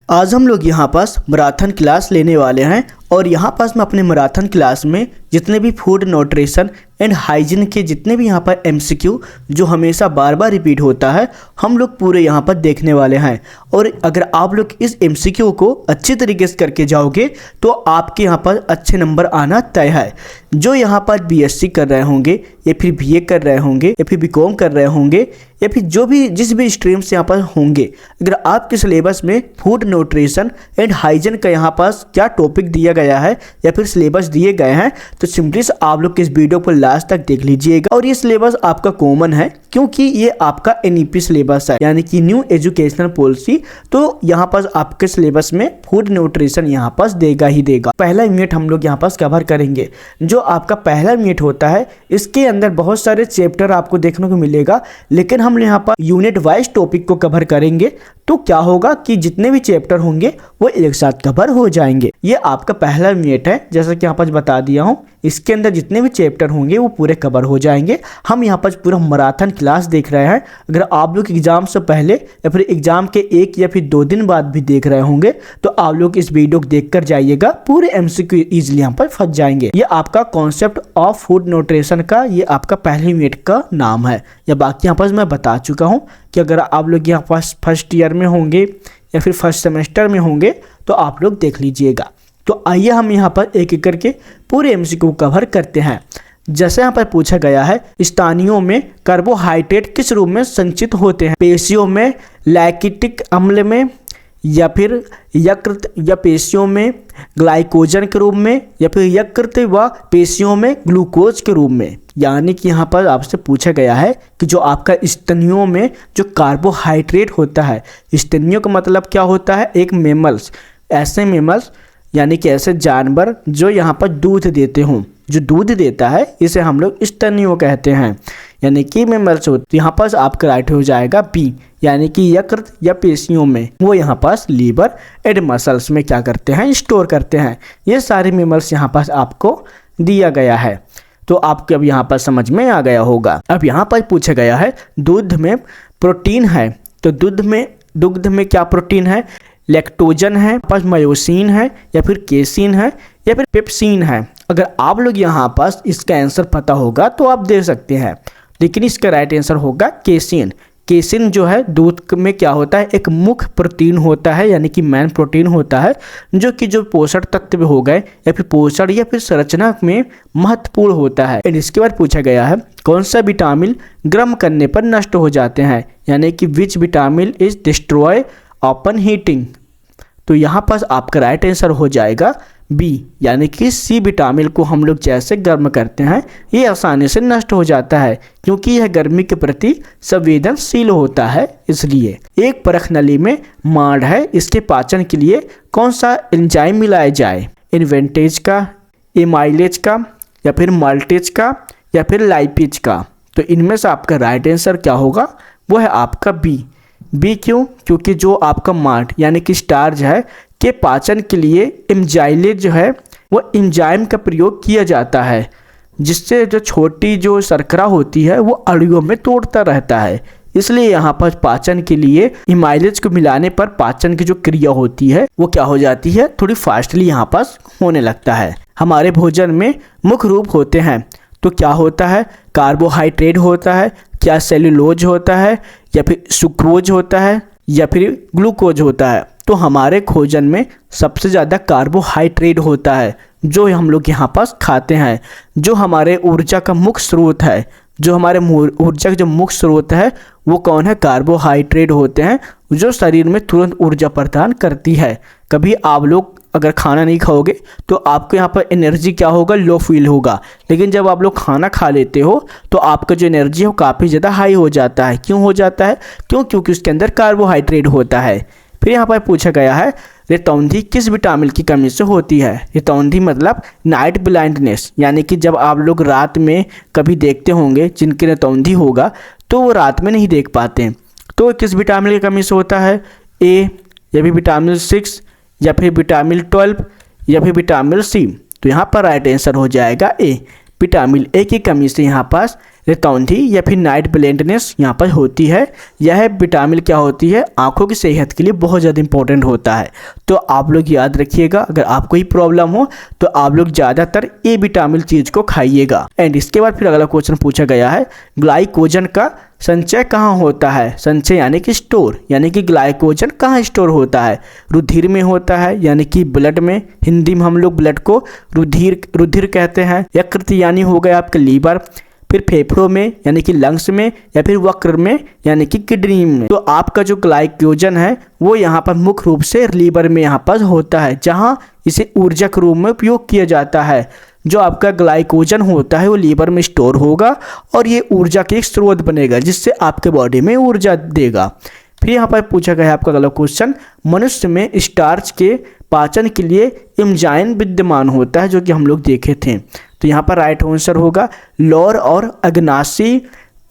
आज हम लोग यहाँ पास मैराथन क्लास लेने वाले हैं और यहाँ पास मैं अपने मैराथन क्लास में जितने भी फूड न्यूट्रिशन एंड हाइजीन के जितने भी यहाँ पर एमसीक्यू जो हमेशा बार बार रिपीट होता है हम लोग पूरे यहाँ पर देखने वाले हैं। और अगर आप लोग इस एमसीक्यू को अच्छी तरीके से करके जाओगे तो आपके यहाँ पर अच्छे नंबर आना तय है। जो यहाँ पर बीएससी कर रहे होंगे या फिर बीए कर रहे होंगे या फिर बीकॉम कर रहे होंगे या फिर जो भी जिस भी स्ट्रीम से यहाँ पर होंगे, अगर आपके सिलेबस में फूड न्यूट्रिशन एंड हाइजीन का यहाँ पास क्या टॉपिक दिया गया है या फिर सिलेबस दिए गए हैं तो सिंपली से आप लोग इस वीडियो को लास्ट तक देख लीजिएगा। और ये सिलेबस आपका कॉमन है क्योंकि ये आपका एनईपी सिलेबस है यानी कि न्यू एजुकेशनल पॉलिसी। तो यहाँ पास आपके सिलेबस में फूड न्यूट्रिशन यहाँ पास देगा ही देगा। पहला यूनिट हम लोग यहाँ पास कवर करेंगे। जो आपका पहला यूनिट होता है इसके अंदर बहुत सारे चैप्टर आपको देखने को मिलेगा, लेकिन हम यहाँ पर यूनिट वाइज टॉपिक को कवर करेंगे तो क्या होगा कि जितने भी चैप्टर होंगे वो एक साथ कवर हो जाएंगे। ये आपका पहला यूनिट है, जैसा कि यहाँ पर बता दिया हूँ। इसके अंदर जितने भी चैप्टर होंगे वो पूरे कवर हो जाएंगे। हम यहाँ पर पूरा मैराथन क्लास देख रहे हैं। अगर आप लोग एग्जाम से पहले या फिर एग्जाम के 1 या फिर 2 दिन बाद भी देख रहे होंगे तो आप लोग इस वीडियो को देख कर जाइएगा, पूरे एमसीक्यू इजीली यहाँ पर फंस जाएंगे। ये आपका कॉन्सेप्ट ऑफ फूड न्यूट्रिशन का ये आपका पहले यूनिट का नाम है। या बाकी यहाँ पर मैं बता चुका हूँ कि अगर आप लोग यहाँ पास फर्स्ट ईयर में होंगे या फिर फर्स्ट सेमेस्टर में होंगे तो आप लोग देख लीजिएगा। तो आइए हम यहाँ पर एक एक करके पूरे एमसीक्यू कवर करते हैं। जैसे यहाँ पर पूछा गया है, स्तनियों में कार्बोहाइड्रेट किस रूप में संचित होते हैं? पेशियों में लैक्टिक अम्ल में, या फिर यकृत या पेशियों में ग्लाइकोजन के रूप में, या फिर यकृत व पेशियों में ग्लूकोज के रूप में। यानी कि यहाँ पर आपसे पूछा गया है कि जो आपका स्तनियों में जो कार्बोहाइड्रेट होता है, स्तनियों का मतलब क्या होता है? एक मेमल्स, ऐसे मेमल्स यानी कि ऐसे जानवर जो यहाँ पर दूध देते हों, जो दूध देता है इसे हम लोग स्तनियों कहते हैं, यानी कि मेमल्स होते। तो यहाँ पास आपका राइट हो जाएगा बी, यानी कि यकृत या पेशियों में। वो यहाँ पास लीवर एंड मसल्स में क्या करते हैं? स्टोर करते हैं। ये सारे मेमल्स यहाँ पास आपको दिया गया है। तो आपको अब यहाँ पर समझ में आ गया होगा। अब यहाँ पर पूछा गया है दूध में प्रोटीन है, तो दुग्ध में क्या प्रोटीन है? लैक्टोजन है, पास मायोसिन है, या फिर केसिन है, या फिर पेप्सिन है। अगर आप लोग यहाँ पास इसका आंसर पता होगा तो आप दे सकते हैं, लेकिन इसका राइट आंसर होगा केसिन। केसिन जो है दूध में क्या होता है? एक मुख्य प्रोटीन होता है, यानी कि मेन प्रोटीन होता है जो कि जो पोषण तत्व हो गए या फिर पोषण या फिर संरचना में महत्वपूर्ण होता है। एंड इसके बाद पूछा गया है कौन सा विटामिन गर्म करने पर नष्ट हो जाते हैं? यानी कि which vitamin is destroy upon heating. तो यहाँ पास आपका राइट आंसर हो जाएगा बी, यानी कि सी विटामिन को हम लोग जैसे गर्म करते हैं ये आसानी से नष्ट हो जाता है क्योंकि यह गर्मी के प्रति संवेदनशील होता है। इसलिए एक परख नली में माड़ है, इसके पाचन के लिए कौन सा एंजाइम मिलाया जाए? इन्वेंटेज का, एमाइलेज का, या फिर माल्टेज का, या फिर लाइपेज का। तो इनमें से आपका राइट आंसर क्या होगा? वो है आपका बी। बी क्यों? क्योंकि जो आपका मार्ट यानी कि स्टार्च है के पाचन के लिए एंजाइलेज जो है वो एंजाइम का प्रयोग किया जाता है, जिससे जो छोटी जो शर्करा होती है वो अणुओं में तोड़ता रहता है। इसलिए यहाँ पर पाचन के लिए एमाइलेज को मिलाने पर पाचन की जो क्रिया होती है वो क्या हो जाती है? थोड़ी फास्टली यहाँ पास होने लगता है। हमारे भोजन में मुख्य रूप होते हैं तो क्या होता है? कार्बोहाइड्रेट होता है, क्या सेल्यूलोज होता है, या फिर सुक्रोज होता है, या फिर ग्लूकोज होता है? तो हमारे भोजन में सबसे ज़्यादा कार्बोहाइड्रेट होता है जो हम लोग यहाँ पास खाते हैं। जो हमारे ऊर्जा का मुख्य स्रोत है, जो हमारे ऊर्जा का जो मुख्य स्रोत है वो कौन है? कार्बोहाइड्रेट होते हैं जो शरीर में तुरंत ऊर्जा प्रदान करती है। कभी आप लोग अगर खाना नहीं खाओगे तो आपको यहाँ पर एनर्जी क्या होगा? लो फील होगा, लेकिन जब आप लोग खाना खा लेते हो तो आपका जो एनर्जी है वो काफ़ी ज़्यादा हाई हो जाता है। क्यों हो जाता है? क्योंकि उसके अंदर कार्बोहाइड्रेट होता है। फिर यहाँ पर पूछा गया है रेतौंधी किस विटामिन की कमी से होती है? रेतौंधी मतलब नाइट ब्लाइंडनेस, यानी कि जब आप लोग रात में कभी देखते होंगे जिनके रेतौंधी होगा तो वो रात में नहीं देख पाते, तो किस विटामिन की कमी से होता है? ए, या फिर विटामिन 6, या फिर विटामिन 12, या फिर विटामिन सी। तो यहाँ पर राइट आंसर हो जाएगा ए, विटामिन ए की कमी से यहाँ पास रतौंधी या फिर नाइट ब्लाइंडनेस यहाँ पर होती है। यह विटामिन क्या होती है, आंखों की सेहत के लिए बहुत ज़्यादा इंपॉर्टेंट होता है। तो आप लोग याद रखिएगा, अगर आपको ही प्रॉब्लम हो तो आप लोग ज़्यादातर ए विटामिन चीज़ को खाइएगा। एंड इसके बाद फिर अगला क्वेश्चन पूछा गया है, ग्लाइकोजन का संचय कहाँ होता है। संचय यानी कि स्टोर, यानी कि ग्लाइकोजन कहाँ स्टोर होता है। रुधिर में होता है, यानी कि ब्लड में। हिंदी में हम लोग ब्लड को रुधिर कहते हैं। यकृत यानी हो गया आपका लीवर, फिर फेफड़ों में यानी कि लंग्स में, या फिर वक्र में यानी कि किडनी में। तो आपका जो ग्लाइकोजन है वो यहाँ पर मुख्य रूप से लीवर में यहाँ पर होता है, जहाँ इसे ऊर्जा के रूप में उपयोग किया जाता है। जो आपका ग्लाइकोजन होता है वो लीवर में स्टोर होगा और ये ऊर्जा के एक स्रोत बनेगा, जिससे आपके बॉडी में ऊर्जा देगा। फिर यहाँ पर पूछा गया है आपका अगला क्वेश्चन, मनुष्य में स्टार्च के पाचन के लिए एंजाइम विद्यमान होता है, जो कि हम लोग देखे थे। तो यहाँ पर राइट आंसर होगा लौर और अग्नाशयी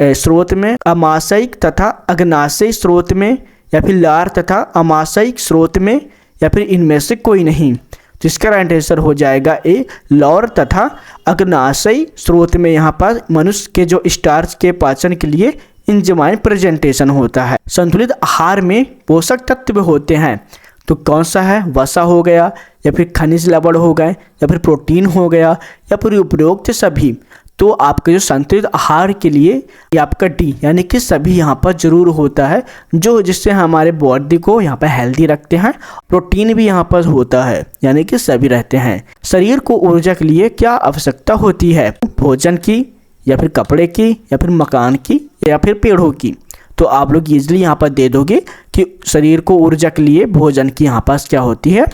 स्रोत में, अमाशयिक तथा अग्नाशयी स्रोत में, या फिर लार तथा अमाशयिक स्रोत में, या फिर इनमें से कोई नहीं। तो इसका राइट आंसर हो जाएगा ए, लौर तथा अग्नाशयी स्रोत में यहाँ पर मनुष्य के जो स्टार्च के पाचन के लिए एंजाइम प्रेजेंटेशन होता है। संतुलित आहार में पोषक तत्व होते हैं, तो कौन सा है, वसा हो गया, या फिर खनिज लवण हो गए, या फिर प्रोटीन हो गया, या फिर उपरोक्त सभी। तो आपके जो संतुलित आहार के लिए ये आपका डी यानी कि सभी यहाँ पर जरूर होता है, जो जिससे हमारे बॉडी को यहाँ पर हेल्दी रखते हैं। प्रोटीन भी यहाँ पर होता है, यानी कि सभी रहते हैं। शरीर को ऊर्जा के लिए क्या आवश्यकता होती है, भोजन की, या फिर कपड़े की, या फिर मकान की, या फिर पेड़ों की। तो आप लोग इजीली यहाँ पर दे दोगे कि शरीर को ऊर्जा के लिए भोजन की यहाँ पास क्या होती है,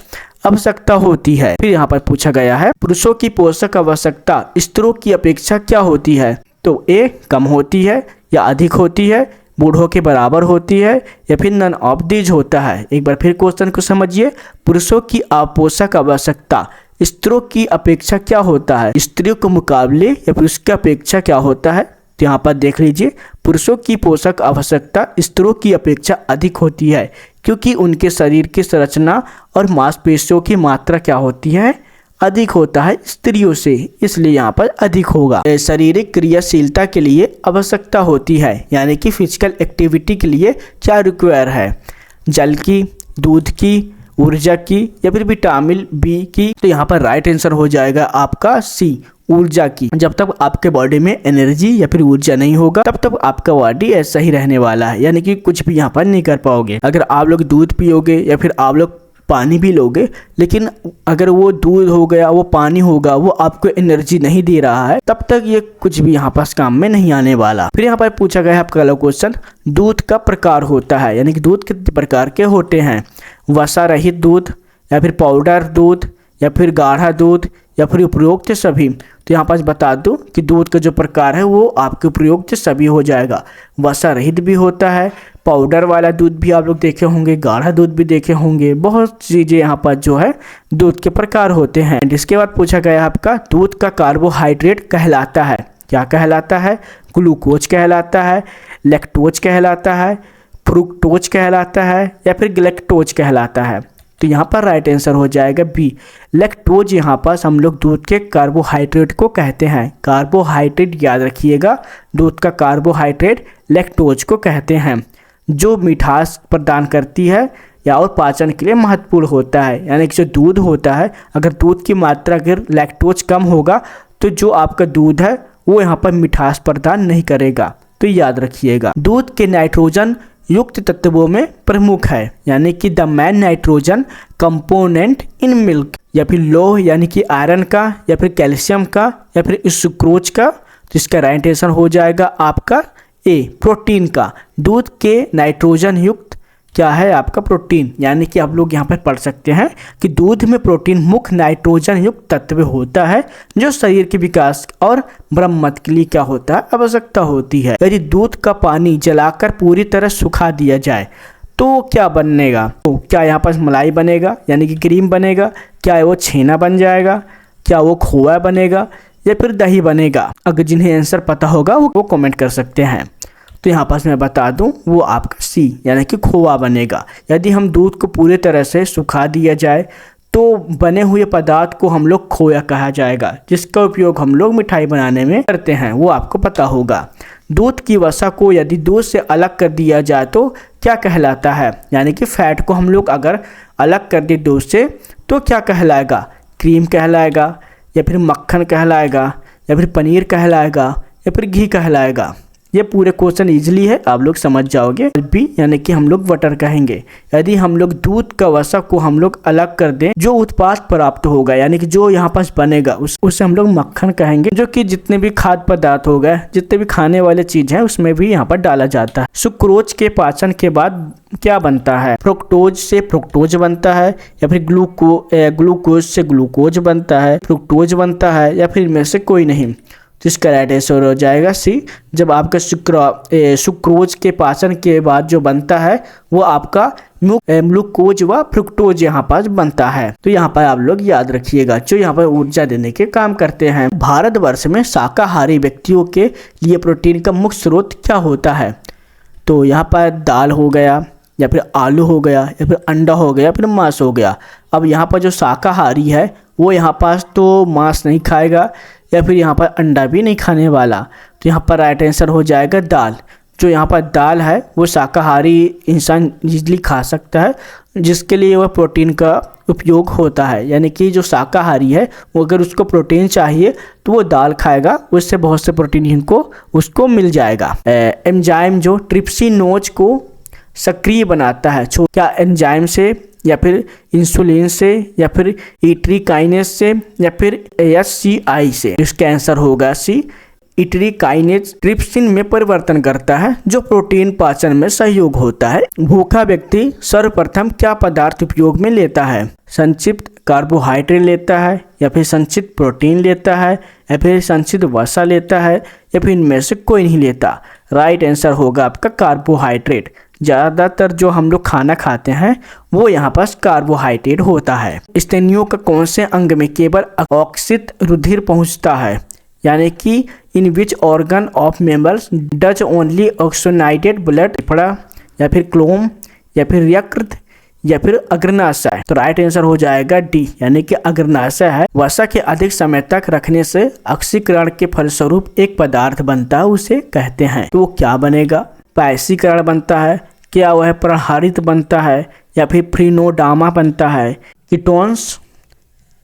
आवश्यकता होती है। फिर यहाँ पर पूछा गया है, पुरुषों की पोषक आवश्यकता स्त्रियों की अपेक्षा क्या होती है। तो ए कम होती है, या अधिक होती है, बूढ़ों के बराबर होती है, या फिर नन ऑफ दीज होता है। एक बार फिर क्वेश्चन को समझिए, पुरुषों की पोषक आवश्यकता स्त्रियों की अपेक्षा क्या होता है, स्त्रियों के मुकाबले या फिर उसकी अपेक्षा क्या होता है। तो यहाँ पर देख लीजिए, पुरुषों की पोषक आवश्यकता स्त्रियों की अपेक्षा अधिक होती है, क्योंकि उनके शरीर की संरचना और मांसपेशियों की मात्रा क्या होती है, अधिक होता है स्त्रियों से, इसलिए यहाँ पर अधिक होगा। शारीरिक क्रियाशीलता के लिए आवश्यकता होती है, यानी कि फिजिकल एक्टिविटी के लिए क्या रिक्वायर है, जल की, दूध की, ऊर्जा की, या फिर विटामिन बी की। तो यहाँ पर राइट आंसर हो जाएगा आपका सी, ऊर्जा की। जब तक आपके बॉडी में एनर्जी या फिर ऊर्जा नहीं होगा तब तक आपका बॉडी ऐसा ही रहने वाला है, यानी कि कुछ भी यहाँ पर नहीं कर पाओगे। अगर आप लोग दूध पियोगे या फिर आप लोग पानी भी लोगे, लेकिन अगर वो दूध हो गया, वो पानी होगा, वो आपको एनर्जी नहीं दे रहा है, तब तक ये कुछ भी यहाँ पास काम में नहीं आने वाला। फिर यहाँ पर पूछा गया है आपका अगला क्वेश्चन, दूध का प्रकार होता है, यानी कि दूध कितने प्रकार के होते हैं, वसा रहित दूध, या फिर पाउडर दूध, या फिर गाढ़ा दूध, या फिर उपरोक्त सभी। तो यहाँ पास बता दूं कि दूध का जो प्रकार है वो आपके उपरोक्त सभी हो जाएगा। वसा रहित भी होता है, पाउडर वाला दूध भी आप लोग देखे होंगे, गाढ़ा दूध भी देखे होंगे, बहुत चीज़ें यहाँ पर जो है दूध के प्रकार होते हैं। इसके बाद पूछा गया आपका, दूध का कार्बोहाइड्रेट कहलाता है, क्या कहलाता है, ग्लूकोज कहलाता है, लैक्टोज कहलाता है, फ्रुक्टोज कहलाता है, या फिर गैलेक्टोज कहलाता है। तो यहाँ पर राइट आंसर हो जाएगा बी, लैक्टोज। यहाँ पर हम लोग दूध के कार्बोहाइड्रेट को कहते हैं। कार्बोहाइड्रेट याद रखिएगा, दूध का कार्बोहाइड्रेट लैक्टोज को कहते हैं, जो मिठास प्रदान करती है या और पाचन के लिए महत्वपूर्ण होता है। यानी कि जो दूध होता है, अगर दूध की मात्रा अगर लैक्टोज कम होगा तो जो आपका दूध है वो यहाँ पर मिठास प्रदान नहीं करेगा। तो याद रखिएगा, दूध के नाइट्रोजन युक्त तत्वों में प्रमुख है, यानी कि the main nitrogen component in milk, या फिर लोह यानी कि आयरन का, या फिर कैल्शियम का, या फिर सुक्रोज का। तो इसका राइट आंसर हो जाएगा आपका ए, प्रोटीन का। दूध के नाइट्रोजन युक्त क्या है आपका, प्रोटीन। यानी कि आप लोग यहाँ पर पढ़ सकते हैं कि दूध में प्रोटीन मुख्य नाइट्रोजन युक्त तत्व होता है, जो शरीर के विकास और मरम्मत के लिए क्या होता है, आवश्यकता होती है। यदि दूध का पानी जलाकर पूरी तरह सुखा दिया जाए तो क्या बनेगा, तो क्या यहाँ पर मलाई बनेगा, यानी कि क्रीम बनेगा, क्या वो छेना बन जाएगा, क्या वो खोआ बनेगा, या फिर दही बनेगा। अगर जिन्हें आंसर पता होगा वो कमेंट कर सकते हैं। तो यहाँ पास मैं बता दूं, वो आपका सी यानी कि खोआ बनेगा। यदि हम दूध को पूरी तरह से सुखा दिया जाए तो बने हुए पदार्थ को हम लोग खोया कहा जाएगा, जिसका उपयोग हम लोग मिठाई बनाने में करते हैं, वो आपको पता होगा। दूध की वसा को यदि दूध से अलग कर दिया जाए तो क्या कहलाता है, यानी कि फैट को हम लोग अगर अलग कर दे दूध से तो क्या कहलाएगा, क्रीम कहलाएगा या फिर मक्खन कहलाएगा या फिर पनीर कहलाएगा या फिर घी कहलाएगा। ये पूरे क्वेश्चन इजीली है, आप लोग समझ जाओगे। बी यानी कि हम लोग बटर कहेंगे। यदि हम लोग दूध का वसा को हम लोग अलग कर दें, जो उत्पाद प्राप्त होगा यानी कि जो यहाँ पास बनेगा उसे हम लोग मक्खन कहेंगे, जो कि जितने भी खाद्य पदार्थ हो गए, जितने भी खाने वाले चीज हैं उसमें भी यहाँ पर डाला जाता है। सुक्रोज के पाचन के बाद क्या बनता है, फ्रुक्टोज से फ्रुक्टोज बनता है या फिर ग्लूकोज से ग्लूकोज बनता है, फ्रुक्टोज बनता है या फिर इनमें से कोई नहीं। तो इसका राइट आंसर हो जाएगा सी। जब आपका सुक्रोज के पाचन के बाद जो बनता है वो आपका ग्लूकोज व फ्रुक्टोज यहाँ पर बनता है। तो यहाँ पर आप लोग याद रखिएगा, जो यहाँ पर ऊर्जा देने के काम करते हैं। भारतवर्ष में शाकाहारी व्यक्तियों के लिए प्रोटीन का मुख्य स्रोत क्या होता है, तो यहाँ पर दाल हो गया या फिर आलू हो गया या फिर अंडा हो गया या फिर मांस हो गया। अब यहाँ पर जो शाकाहारी है वो यहाँ पास तो मांस नहीं खाएगा या फिर यहाँ पर अंडा भी नहीं खाने वाला, तो यहाँ पर राइट आंसर हो जाएगा दाल। जो यहाँ पर दाल है वो शाकाहारी इंसान इजीली खा सकता है, जिसके लिए वह प्रोटीन का उपयोग होता है। यानी कि जो शाकाहारी है वो अगर उसको प्रोटीन चाहिए तो वो दाल खाएगा, उससे बहुत से प्रोटीन इनको उसको मिल जाएगा। एंजाइम जो ट्रिप्सिनोज को सक्रिय बनाता है, क्या एंजाइम से या फिर इंसुलिन से या फिर इट्रिकाइनेज से या फिर एचसीआई से। इसका आंसर होगा सी। इट्रिकाइनेज ट्रिप्सिन में परिवर्तन करता है जो प्रोटीन पाचन में सहयोग होता है। भूखा व्यक्ति सर्वप्रथम क्या पदार्थ उपयोग में लेता है, संक्षिप्त कार्बोहाइड्रेट लेता है या फिर संक्षिप्त प्रोटीन लेता है या फिर संक्षिप्त वसा लेता है या फिर इनमें से कोई नहीं लेता। राइट आंसर होगा आपका कार्बोहाइड्रेट। ज़्यादातर जो हम लोग खाना खाते हैं वो यहाँ पास कार्बोहाइड्रेट होता है। स्तनियों का कौन से अंग में केवल अकोक्षित रुधिर पहुँचता है, यानी कि in which organ of mammals does only oxygenated blood, फेफड़ा या फिर क्लोम या फिर यकृत या फिर अग्रनाशय। तो राइट आंसर हो जाएगा डी, यानी कि अग्रनाशय है। वसा के अधिक समय तक रखने से ऑक्सीकरण के फलस्वरूप एक पदार्थ बनता है, उसे कहते हैं। तो वो क्या बनेगा, पैसीकरण बनता है, क्या वह प्रहारित बनता है या फिर फ्रीनोडामा बनता है, कीटोन्स।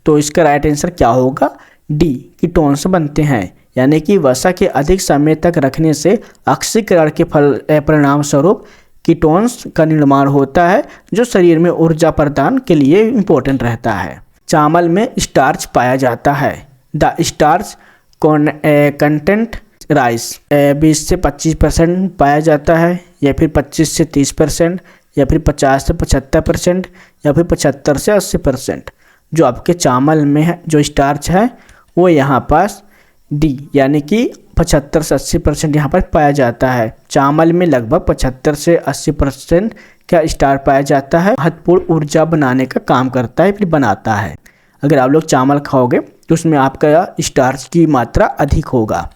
तो इसका राइट आंसर क्या होगा, डी, कीटोन्स बनते हैं। यानी कि वसा के अधिक समय तक रखने से ऑक्सीकरण के परिणाम स्वरूप कीटोन्स का निर्माण होता है, जो शरीर में ऊर्जा प्रदान के लिए इम्पोर्टेंट रहता है। चावल में स्टार्च पाया जाता है। द स्टार्च कंटेंट राइस 20 से 25% पाया जाता है या फिर 25 से 30% या फिर 50 से 75% या फिर 75 से 80%। जो आपके चावल में है जो स्टार्च है वो यहाँ पास डी, यानी कि 75 से 80% यहाँ पर पाया जाता है। चावल में लगभग 75 से 80% का स्टार्च पाया जाता है, महत्वपूर्ण ऊर्जा बनाने का काम करता है, फिर बनाता है। अगर आप लोग चावल खाओगे तो उसमें आपका स्टार्च की मात्रा अधिक होगा।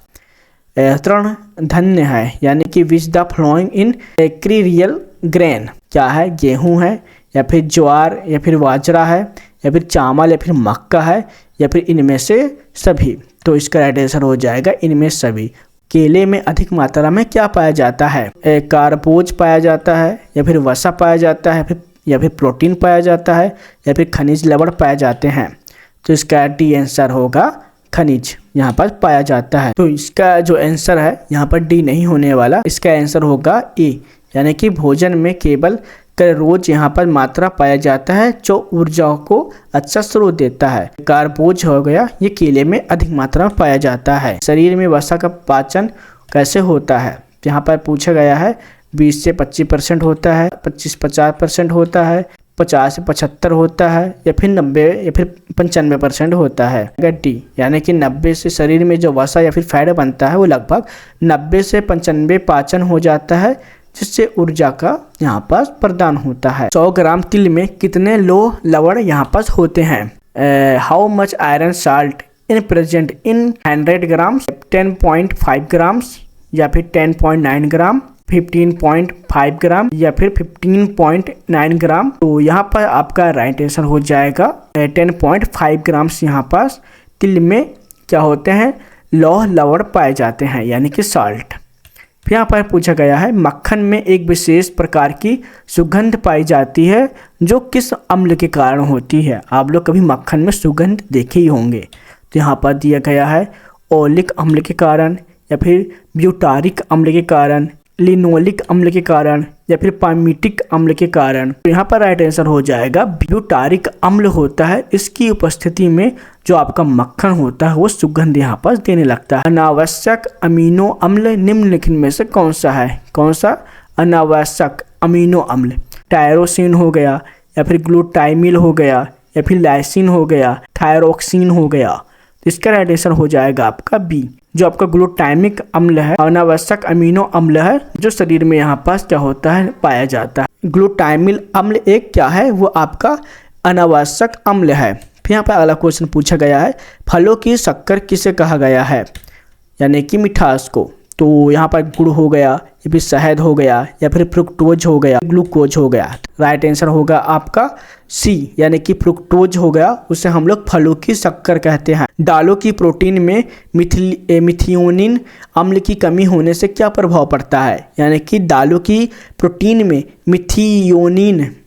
तृण धान्य है, यानी कि which the flowing in cereal grain, क्या है, गेहूँ है या फिर ज्वार या फिर बाजरा है या फिर चावल या फिर मक्का है या फिर इनमें से सभी। तो इसका राइट आंसर हो जाएगा इनमें सभी। केले में अधिक मात्रा में क्या पाया जाता है, कार्बोज पाया जाता है या फिर वसा पाया जाता है या फिर प्रोटीन पाया जाता है या फिर खनिज लवण पाए जाते हैं। तो इसका डी आंसर होगा खनिज यहाँ पर पाया जाता है। तो इसका जो आंसर है यहाँ पर डी नहीं होने वाला, इसका आंसर होगा ए, यानी कि भोजन में केवल रोज यहाँ पर मात्रा पाया जाता है जो ऊर्जा को अच्छा स्रोत देता है। कार्बोज हो गया, ये केले में अधिक मात्रा में पाया जाता है। शरीर में वसा का पाचन कैसे होता है, यहाँ पर पूछा गया है 20 से 25% होता है, 25-50% होता है, 50 से 75 होता है या फिर 90 या फिर 95% होता है। डी, यानी कि 90 से शरीर में जो वसा या फिर फैट बनता है वो लगभग 90 से 95 पाचन हो जाता है, जिससे ऊर्जा का यहाँ पास प्रदान होता है। 100 ग्राम तिल में कितने लोह लवण यहाँ पास होते हैं, how much iron salt in present in 100 grams, 10.5 grams या फिर 10.9 ग्राम 15.5 ग्राम या फिर 15.9 ग्राम। तो यहाँ पर आपका राइट आंसर हो जाएगा 10.5 ग्राम्स। यहाँ पास तिल में क्या होते हैं, लौह लवण पाए जाते हैं यानी कि सॉल्ट। फिर यहाँ पर पूछा गया है मक्खन में एक विशेष प्रकार की सुगंध पाई जाती है जो किस अम्ल के कारण होती है। आप लोग कभी मक्खन में सुगंध देखे ही होंगे। तो यहाँ पर दिया गया है ओलिक अम्ल के कारण या फिर ब्यूटारिक अम्ल के कारण, लिनोलिक अम्ल के कारण या फिर पामिटिक अम्ल के कारण। तो यहाँ पर राइट आंसर हो जाएगा ब्यूटारिक अम्ल होता है। इसकी उपस्थिति में जो आपका मक्खन होता है वो सुगंध यहाँ पर देने लगता है। अनावश्यक अमीनो अम्ल निम्नलिखित में से कौन सा है? कौन सा अनावश्यक अमीनो अम्ल? टायरोसिन हो गया या फिर ग्लूटामिल हो गया या फिर लाइसिन हो गया, थायरोक्सिन हो गया। तो इसका राइट आंसर हो जाएगा आपका बी, जो आपका ग्लूटामिक अम्ल है, अनावश्यक अमीनो अम्ल है जो शरीर में यहाँ पास क्या होता है, पाया जाता है। ग्लूटामिल अम्ल एक क्या है, वो आपका अनावश्यक अम्ल है। फिर यहाँ पर अगला क्वेश्चन पूछा गया है फलों की शक्कर किसे कहा गया है, यानी कि मिठास को। तो यहाँ पर गुड़ हो गया या फिर शहद हो गया या फिर फ्रुक्टोज हो गया, ग्लूकोज हो गया। राइट आंसर होगा आपका सी, यानी कि फ्रुक्टोज हो गया, उसे हम लोग फलों की शक्कर कहते हैं। दालों की प्रोटीन में मिथियोनिन अम्ल की कमी होने से क्या प्रभाव पड़ता है, यानी कि दालों की प्रोटीन में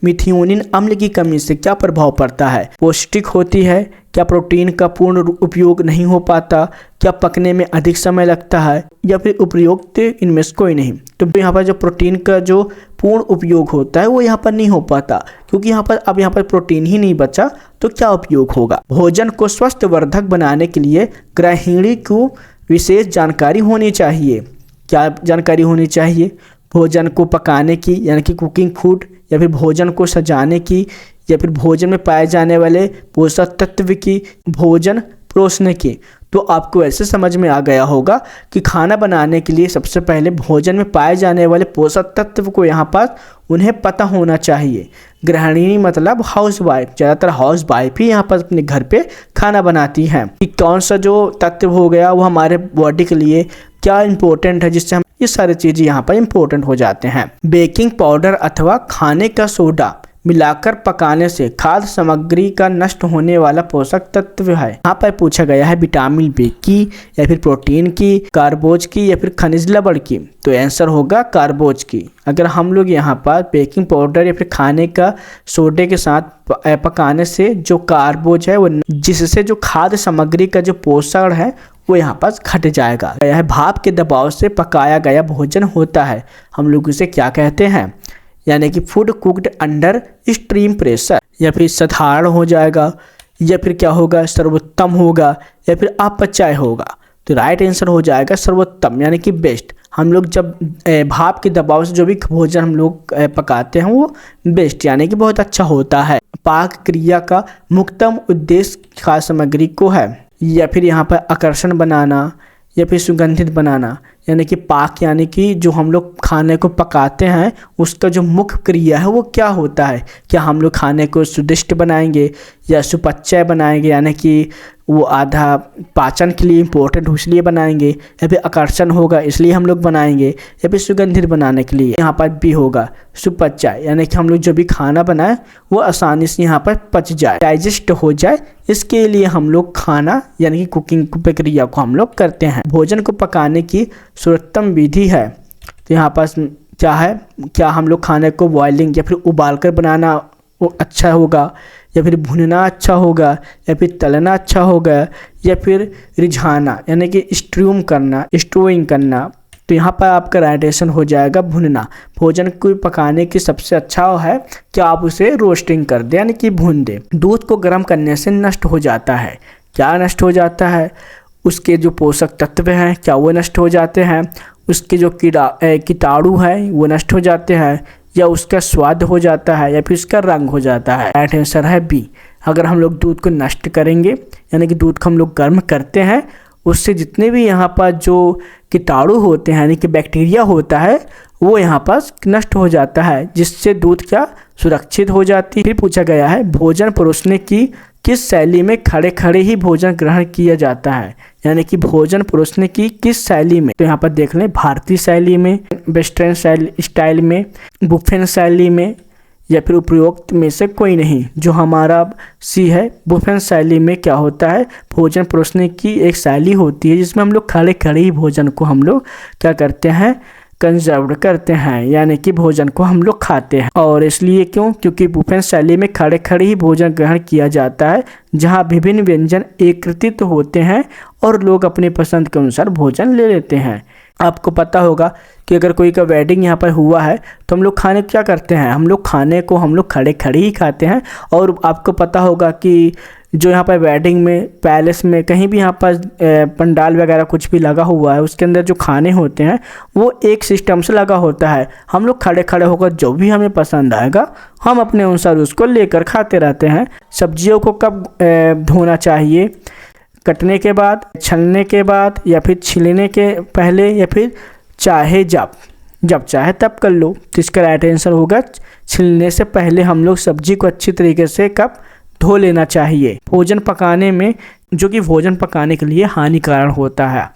मिथियोनिन अम्ल की कमी से क्या प्रभाव पड़ता है? पौष्टिक होती है क्या, प्रोटीन का पूर्ण उपयोग नहीं हो पाता, क्या पकने में अधिक समय लगता है या फिर उपयुक्त इनमें से कोई नहीं। तो यहाँ पर जो प्रोटीन का जो पूर्ण उपयोग होता है वो यहाँ पर नहीं हो पाता, क्योंकि यहाँ पर प्रोटीन ही नहीं बचा तो क्या उपयोग होगा। भोजन को स्वास्थ्यवर्धक बनाने के लिए गृहिणी को विशेष जानकारी होनी चाहिए। क्या जानकारी होनी चाहिए? भोजन को पकाने की यानी कि कुकिंग फूड, या फिर भोजन को सजाने की, या फिर भोजन में पाए जाने वाले पोषक तत्व की, भोजन परोसने की। तो आपको ऐसे समझ में आ गया होगा कि खाना बनाने के लिए सबसे पहले भोजन में पाए जाने वाले पोषक तत्व को यहाँ पास उन्हें पता होना चाहिए। गृहिणी मतलब हाउस वाइफ, ज़्यादातर हाउस वाइफ ही यहाँ पर अपने घर पे खाना बनाती हैं कि कौन सा जो तत्व हो गया वो हमारे बॉडी के लिए क्या इंपॉर्टेंट है, जिससे हम ये सारी चीज़ें यहाँ पर इंपॉर्टेंट हो जाते हैं। बेकिंग पाउडर अथवा खाने का सोडा मिलाकर पकाने से खाद्य सामग्री का नष्ट होने वाला पोषक तत्व है। यहाँ पर पूछा गया है विटामिन बी की या फिर प्रोटीन की, कार्बोज की या फिर खनिज लवण की। तो आंसर होगा कार्बोज की। अगर हम लोग यहाँ पर बेकिंग पाउडर या फिर खाने का सोडे के साथ पकाने से जो कार्बोज है वो, जिससे जो खाद्य सामग्री का जो पोषण है वो यहाँ पर घट जाएगा। यह भाप के दबाव से पकाया गया भोजन होता है, हम लोग उसे क्या कहते हैं, यानी कि food cooked under stream pressure. या फिर साधारण हो जाएगा या फिर क्या होगा, सर्वोत्तम होगा या फिर अपचाय होगा। तो राइट आंसर हो जाएगा सर्वोत्तम, यानी कि बेस्ट। हम लोग जब भाप के दबाव से जो भी भोजन हम लोग पकाते हैं वो बेस्ट यानी कि बहुत अच्छा होता है। पाक क्रिया का मुख्यतम उद्देश्य खाद्य सामग्री को है, या फिर यहाँ पर आकर्षण बनाना या फिर सुगंधित बनाना, यानी कि पाक यानी कि जो हम लोग खाने को पकाते हैं उसका जो मुख्य क्रिया है वो क्या होता है। क्या हम लोग खाने को स्वादिष्ट बनाएंगे या सुपच्चय बनाएंगे, यानी कि वो आधा पाचन के लिए इम्पोर्टेंट इसलिए बनाएंगे, या फिर आकर्षण होगा इसलिए हम लोग बनाएंगे, या फिर सुगंधित बनाने के लिए। यहाँ पर भी होगा सुपच्चय, यानी कि हम लोग जो भी खाना बनाए वो आसानी से यहाँ पर पच जाए, डाइजेस्ट हो जाए, इसके लिए हम लोग खाना यानी कि कुकिंग प्रक्रिया को हम लोग करते हैं। भोजन को पकाने की सर्वोत्तम विधि है। तो यहाँ पास क्या है, क्या हम लोग खाने को बॉइलिंग या फिर उबाल कर बनाना वो अच्छा होगा, या फिर भुनना अच्छा होगा, या फिर तलना अच्छा होगा, या फिर रिझाना यानी कि स्ट्रूइंग करना। तो यहाँ पर आपका राइट आंसर हो जाएगा भुनना। भोजन को पकाने की सबसे अच्छा है कि आप उसे रोस्टिंग कर दें यानी कि भून दें। दूध को गर्म करने से नष्ट हो जाता है, क्या नष्ट हो जाता है, उसके जो पोषक तत्व हैं क्या वो नष्ट हो जाते हैं, उसके जो कीटाणु हैं वो नष्ट हो जाते हैं, या उसका स्वाद हो जाता है, या फिर उसका रंग हो जाता है। राइट आंसर है बी। अगर हम लोग दूध को नष्ट करेंगे यानी कि दूध को हम लोग गर्म करते हैं, उससे जितने भी यहाँ पर जो कीटाणु होते हैं यानी कि बैक्टीरिया होता है वो यहाँ पर नष्ट हो जाता है, जिससे दूध क्या सुरक्षित हो जाती है। फिर पूछा गया है भोजन परोसने की किस शैली में खड़े खड़े ही भोजन ग्रहण किया जाता है, यानी कि भोजन परोसने की किस शैली में। तो यहाँ पर देख लें, भारतीय शैली में, वेस्टर्न स्टाइल में, बुफे शैली में, या फिर उपरोक्त में से कोई नहीं। जो हमारा सी है, बुफे शैली में क्या होता है, भोजन परोसने की एक शैली होती है जिसमें हम लोग खड़े खड़े ही भोजन को हम लोग क्या करते हैं, कंजर्व करते हैं, यानी कि भोजन को हम लोग खाते हैं। और इसलिए क्योंकि बुफे शैली में खड़े खड़े ही भोजन ग्रहण किया जाता है, जहां विभिन्न व्यंजन एकत्रित होते हैं और लोग अपनी पसंद के अनुसार भोजन ले लेते हैं। आपको पता होगा कि अगर कोई का वेडिंग यहाँ पर हुआ है तो हम लोग खाने क्या करते हैं, हम लोग खाने को हम लोग खड़े खड़े ही खाते हैं। और आपको पता होगा कि जो यहाँ पर वेडिंग में, पैलेस में, कहीं भी यहाँ पर पंडाल वगैरह कुछ भी लगा हुआ है, उसके अंदर जो खाने होते हैं वो एक सिस्टम से लगा होता है। हम लोग खड़े खड़े होकर जो भी हमें पसंद आएगा हम अपने अनुसार उसको लेकर खाते रहते हैं। सब्जियों को कब धोना चाहिए, कटने के बाद, छलने के बाद, या फिर छिलने के पहले, या फिर चाहे जब चाहे तब कर लो। तो इसका राइट आंसर होगा छिलने से पहले हम लोग सब्जी को अच्छी तरीके से कब धो लेना चाहिए। भोजन पकाने में, जो कि भोजन पकाने के लिए हानिकारक होता है,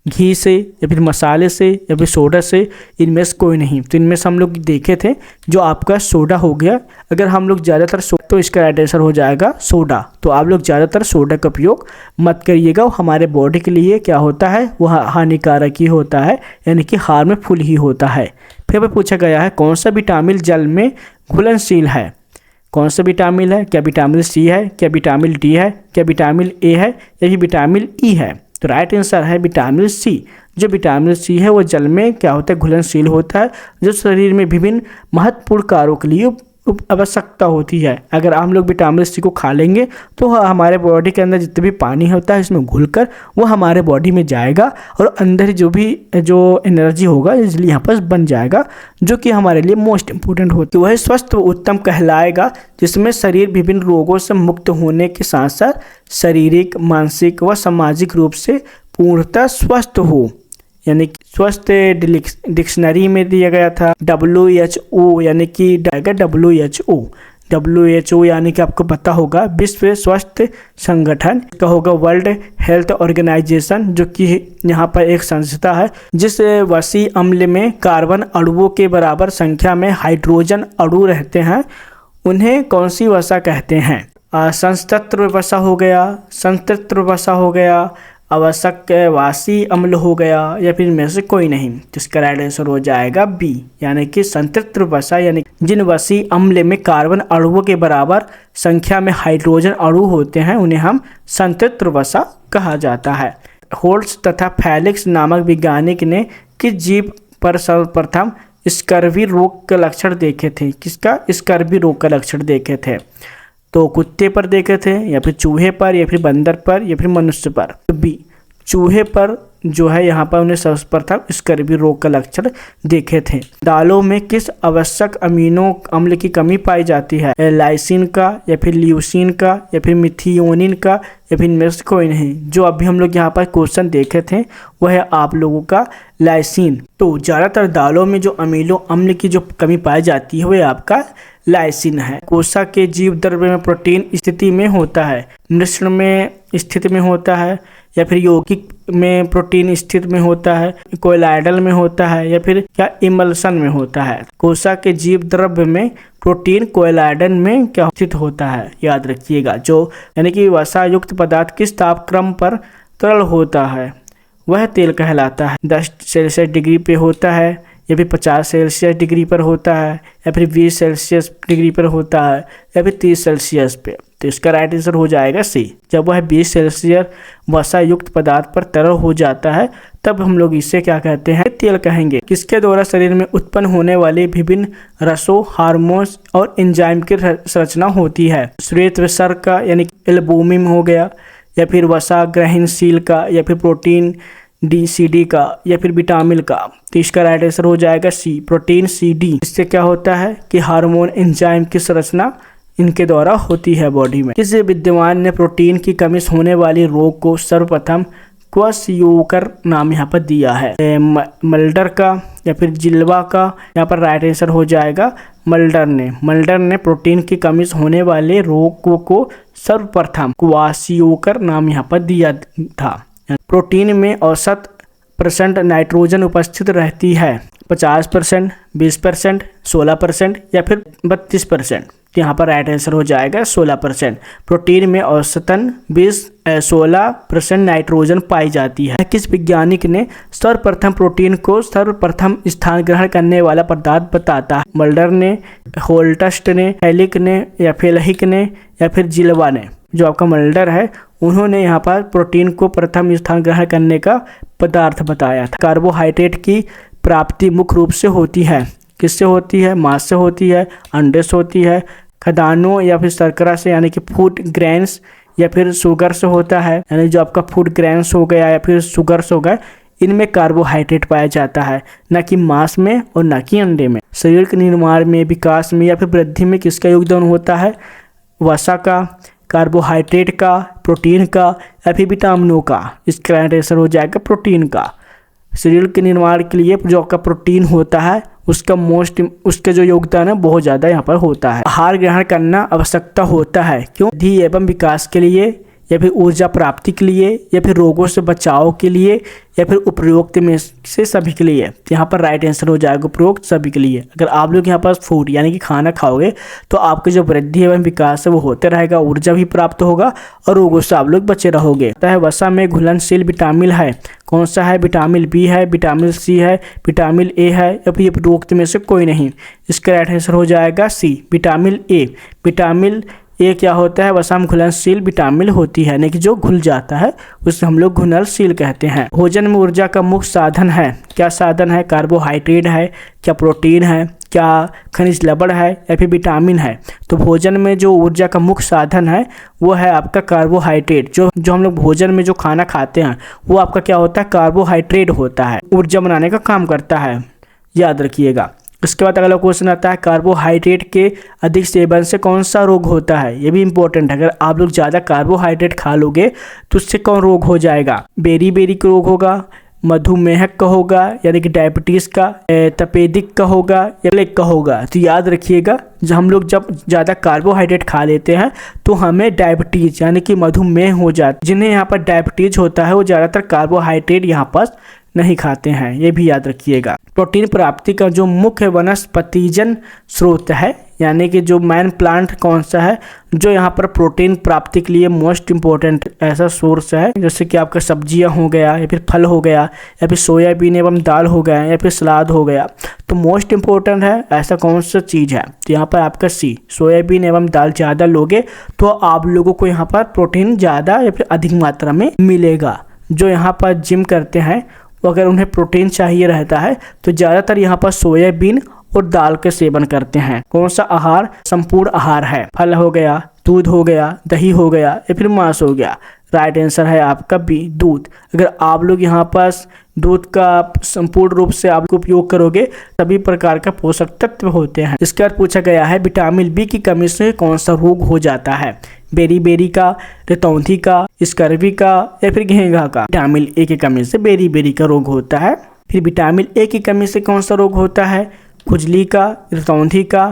घी से या फिर मसाले से या फिर सोडा से, इनमें से कोई नहीं। तो इनमें से हम लोग देखे थे जो आपका सोडा हो गया। अगर हम लोग ज़्यादातर तो इसका राइट आंसर हो जाएगा सोडा। तो आप लोग ज़्यादातर सोडा का उपयोग मत करिएगा, वो हमारे बॉडी के लिए क्या होता है, वह हानिकारक ही होता है, यानी कि हार्मफुल ही होता है। फिर पूछा गया है कौन सा विटामिन जल में घुलनशील है। कौन सा विटामिन है, क्या विटामिन सी है, क्या विटामिन डी है, क्या विटामिन ए है, या फिर विटामिन ई है। तो राइट आंसर है विटामिन सी। जो विटामिन सी है वो जल में क्या होता है, घुलनशील होता है, जो शरीर में विभिन्न महत्वपूर्ण कार्यों के लिए आवश्यकता होती है। अगर हम लोग विटामिन सी को खा लेंगे तो हमारे बॉडी के अंदर जितने भी पानी होता है इसमें घुलकर वो हमारे बॉडी में जाएगा और अंदर जो एनर्जी होगा इजली यहाँ पर बन जाएगा, जो कि हमारे लिए मोस्ट इम्पोर्टेंट होती है। वह स्वस्थ व उत्तम कहलाएगा जिसमें शरीर विभिन्न रोगों से मुक्त होने के साथ साथ शारीरिक, मानसिक व सामाजिक रूप से पूर्णतः स्वस्थ हो। यानी कि स्वस्थ डिक्शनरी में दिया गया था WHO, यानी कि WHO यानी कि आपको पता होगा विश्व स्वास्थ्य संगठन का होगा वर्ल्ड हेल्थ ऑर्गेनाइजेशन, जो कि यहाँ पर एक संस्था है जिस वसी अम्ल में कार्बन अणुओं के बराबर संख्या में हाइड्रोजन अणु रहते हैं उन्हें कौन सी वसा कहते हैं। संस्तृप्त वसा हो गया, संतृप्त वसा हो गया, आवश्यक वासी अम्ल हो गया, या फिर इनमें से कोई नहीं। तो इसका राइट आंसर हो जाएगा बी, यानी कि संतृप्त वसा, यानी जिन वसी अम्ल में कार्बन अणुओं के बराबर संख्या में हाइड्रोजन अणु होते हैं उन्हें हम संतृप्त वसा कहा जाता है। होल्ट्स तथा फेलिक्स नामक वैज्ञानिक ने किस जीव पर सर्वप्रथम स्कर्वी रोग के लक्षण देखे थे। किसका, स्कर्वी रोग का लक्षण देखे थे। तो कुत्ते पर देखे थे, या फिर चूहे पर, या फिर बंदर पर, या फिर मनुष्य पर। तो बी, चूहे पर जो है यहाँ पर उन्हें सर्वप्रथम स्कर्वी रोग का लक्षण देखे थे। दालों में किस आवश्यक अमीनो अम्ल की कमी पाई जाती है, लाइसिन का, या फिर ल्यूसिन का, या फिर मिथियोनिन का, या फिर इनमें से कोई नहीं। जो अभी हम लोग यहाँ पर क्वेश्चन देखे थे वह है आप लोगों का लाइसिन। तो ज़्यादातर दालों में जो अमीनो अम्ल की जो कमी पाई जाती है वह आपका लाइसिन है। कोशिका के जीव द्रव्य में प्रोटीन स्थिति में होता है, मिश्रण में स्थिति में होता है, या फिर यौगिक में प्रोटीन स्थित में होता है, कोलाइडल में होता है, या फिर क्या इमल्सन में होता है। कोशिका के जीव द्रव्य में प्रोटीन कोलाइडल में क्या स्थित होता है, याद रखिएगा। जो यानी कि वसा युक्त पदार्थ किस तापक्रम पर तरल होता है वह तेल कहलाता है। 10 सेल्सियस डिग्री पे होता है, या फिर 50 सेल्सियस डिग्री पर होता है, या फिर 20 सेल्सियस डिग्री पर होता है, या फिर 30 सेल्सियस पे। तो इसका राइट आंसर हो जाएगा सी। जब वह 20 सेल्सियस वसा युक्त पदार्थ पर तरल हो जाता है तब हम लोग इसे क्या कहते हैं, तेल कहेंगे। किसके द्वारा शरीर में उत्पन्न होने वाले विभिन्न रसों, हार्मोन्स और एंजाइम की संरचना होती है। श्वेत विसर का, यानी एल्बुमिन हो गया, या फिर वसा ग्रहणशील का, या फिर प्रोटीन CD का, या फिर विटामिन का। तो इसका राइट आंसर हो जाएगा सी, प्रोटीन CD। इससे क्या होता है कि हार्मोन एंजाइम की संरचना इनके द्वारा होती है बॉडी में। किस विद्वान ने प्रोटीन की कमी से होने वाली रोग को सर्वप्रथम क्वासियोकर नाम यहाँ पर दिया है। मल्डर का या फिर जिल्वा का, यहाँ पर राइट आंसर हो जाएगा मल्डर ने प्रोटीन की कमी से होने वाले रोग को सर्वप्रथम क्वासियोकर नाम यहाँ पर दिया था। प्रोटीन में औसत % नाइट्रोजन उपस्थित रहती है, 50%, 20%, 16% या फिर 32%। यहाँ पर राइट आंसर हो जाएगा 16%। प्रोटीन में औसतन 16% नाइट्रोजन पाई जाती है। किस वैज्ञानिक ने सर्वप्रथम प्रोटीन को सर्वप्रथम स्थान ग्रहण करने वाला पदार्थ बताता है? मल्डर ने, होल्टस्ट ने, हेलिक ने या फेलहिक ने या फिर जिल्वा ने? जो आपका मल्डर है उन्होंने यहाँ पर प्रोटीन को प्रथम स्थान ग्रहण करने का पदार्थ बताया था। कार्बोहाइड्रेट की प्राप्ति मुख्य रूप से होती है, किससे होती है? मांस से होती है, अंडे से होती है, खाद्यान्नों या फिर शर्करा से यानी कि फूड ग्रेन्स या फिर शुगर से होता है। यानी जो आपका फूड ग्रेन्स हो गया या फिर शुगर्स हो गए, इनमें कार्बोहाइड्रेट पाया जाता है, न कि मांस में और न कि अंडे में। शरीर के निर्माण में, विकास में या फिर वृद्धि में किसका योगदान होता है? वसा का, कार्बोहाइड्रेट का, प्रोटीन का या फिर विटामिनों का? इसका राइट आंसर हो जाएगा प्रोटीन का। शरीर के निर्माण के लिए जो आपका प्रोटीन होता है उसका जो योगदान है बहुत ज़्यादा यहाँ पर होता है। आहार ग्रहण करना आवश्यकता होता है, क्यों? वृद्धि एवं विकास के लिए या फिर ऊर्जा प्राप्ति के लिए या फिर रोगों से बचाव के लिए या फिर उपयुक्त में से सभी के लिए? यहाँ पर राइट आंसर हो जाएगा उपयुक्त सभी के लिए। अगर आप लोग यहाँ पर फूड यानी कि खाना खाओगे तो आपकी जो वृद्धि एवं विकास है वो होते रहेगा, ऊर्जा भी प्राप्त होगा और रोगों से आप लोग बचे रहोगे। वसा में घुलनशील विटामिन है, कौन सा है? विटामिन बी है, विटामिन सी है, विटामिन ए है या फिर उपयुक्त में से कोई नहीं? इसका राइट आंसर हो जाएगा सी, विटामिन ए। विटामिन ए क्या होता है? वसा में घुलनशील विटामिन होती है, यानी कि जो घुल जाता है उसे हम लोग घुलनशील कहते हैं। भोजन में ऊर्जा का मुख्य साधन है, क्या साधन है? कार्बोहाइड्रेट है, क्या प्रोटीन है, क्या खनिज लवण है या फिर विटामिन है? तो भोजन में जो ऊर्जा का मुख्य साधन है वो है आपका कार्बोहाइड्रेट। जो हम लोग भोजन में जो खाना खाते हैं वो आपका क्या होता है? कार्बोहाइड्रेट होता है, ऊर्जा बनाने का काम करता है, याद रखिएगा। इसके बाद अगला क्वेश्चन आता है, कार्बोहाइड्रेट के अधिक सेवन से कौन सा रोग होता है? ये भी इंपॉर्टेंट है। अगर आप लोग ज़्यादा कार्बोहाइड्रेट खा लोगे तो उससे कौन रोग हो जाएगा? बेरी का रोग होगा, मधुमेह का होगा यानी कि डायबिटीज़ का, तपेदिक का होगा या प्लेग का होगा? तो याद रखिएगा, जब हम लोग जब ज़्यादा कार्बोहाइड्रेट खा लेते हैं तो हमें डायबिटीज़ यानी कि मधुमेह हो जाता है। जिन्हें यहाँ पर डायबिटीज़ होता है वो ज़्यादातर कार्बोहाइड्रेट यहाँ पर नहीं खाते हैं, ये भी याद रखिएगा। प्रोटीन प्राप्ति का जो मुख्य वनस्पतिजन स्रोत है यानी कि जो मेन प्लांट कौन सा है जो यहाँ पर प्रोटीन प्राप्ति के लिए मोस्ट इम्पोर्टेंट ऐसा सोर्स है? जैसे कि आपका सब्जियां हो गया या फिर फल हो गया या फिर सोयाबीन एवं दाल हो गया या फिर सलाद हो गया, तो मोस्ट इम्पोर्टेंट है ऐसा कौन सा चीज़ है? तो यहाँ पर आपका सी, सोयाबीन एवं दाल ज़्यादा लोगे तो आप लोगों को यहाँ पर प्रोटीन ज़्यादा या फिर अधिक मात्रा में मिलेगा। जो यहाँ पर जिम करते हैं अगर उन्हें प्रोटीन चाहिए रहता है तो ज़्यादातर यहाँ पर सोयाबीन और दाल का सेवन करते हैं। कौन सा आहार संपूर्ण आहार है? फल हो गया, दूध हो गया, दही हो गया या फिर मांस हो गया? राइट आंसर है आपका बी, दूध। अगर आप लोग यहाँ पास दूध का संपूर्ण रूप से आप उपयोग करोगे सभी प्रकार का पोषक तत्व होते हैं। इसके बाद पूछा गया है विटामिन बी की कमी से कौन सा रोग हो जाता है? बेरी का, रतौंधी का, स्कर्वी का या फिर घेंघा का? विटामिन ए की कमी से बेरी का रोग होता है। फिर विटामिन ए की कमी से कौन सा रोग होता है? खुजली का, रतौंधी का,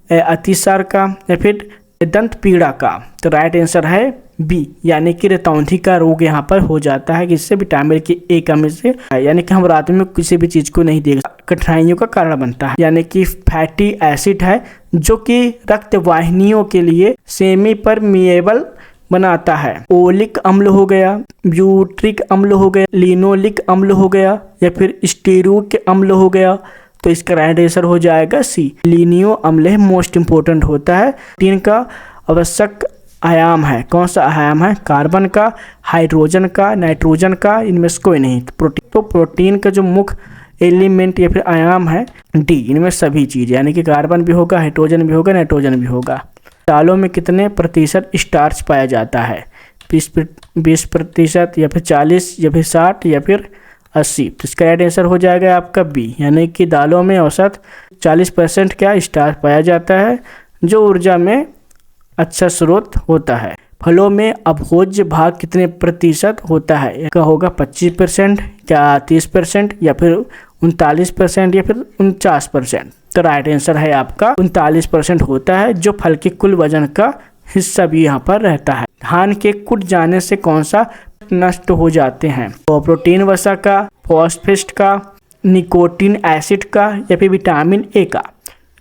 अतिसार का या फिर दंत पीड़ा का? तो राइट आंसर है बी यानी कि रतौंधी का रोग यहाँ पर हो जाता है किससे? विटामिन की ए कमी से। यानी कि हम रात में किसी भी चीज़ को नहीं देख, कठिनाइयों का कारण बनता है। यानी कि फैटी एसिड है जो कि रक्त वाहिनियों के लिए सेमी परमिएबल बनाता है। ओलिक अम्ल हो गया, ब्यूट्रिक अम्ल हो गया, लिनोलिक अम्ल हो गया या फिर स्टीरोइक अम्ल हो गया? तो इसका राइट आंसर हो जाएगा सी, लिनियो अम्ल मोस्ट इंपोर्टेंट होता है। प्रोटीन का आवश्यक आयाम है, कौन सा आयाम है? कार्बन का, हाइड्रोजन का, नाइट्रोजन का, इनमें से कोई नहीं। प्रोटीन का जो मुख्य एलिमेंट या फिर आयाम है डी, इनमें सभी चीज़ यानी कि कार्बन भी होगा, हाइड्रोजन भी होगा, नाइट्रोजन भी होगा। दालों में कितने प्रतिशत स्टार्च पाया जाता है? 20% या फिर 40 या फिर 60 या फिर 80? तो इसका राइट आंसर हो जाएगा आपका बी यानी कि दालों में औसत 40% क्या स्टार्च पाया जाता है जो ऊर्जा में अच्छा स्रोत होता है। फलों में अभोज्य भाग कितने प्रतिशत होता है? इसका होगा 25%, क्या 30%, या फिर 39%, या फिर 49%। तो राइट आंसर है आपका 39% होता है, जो फल के कुल वजन का हिस्सा भी यहाँ पर रहता है। धान के कुट जाने से कौन सा नष्ट हो जाते हैं? तो प्रोटीन वसा का, फॉस्फेट का, निकोटीन एसिड का, या फिर विटामिन ए का?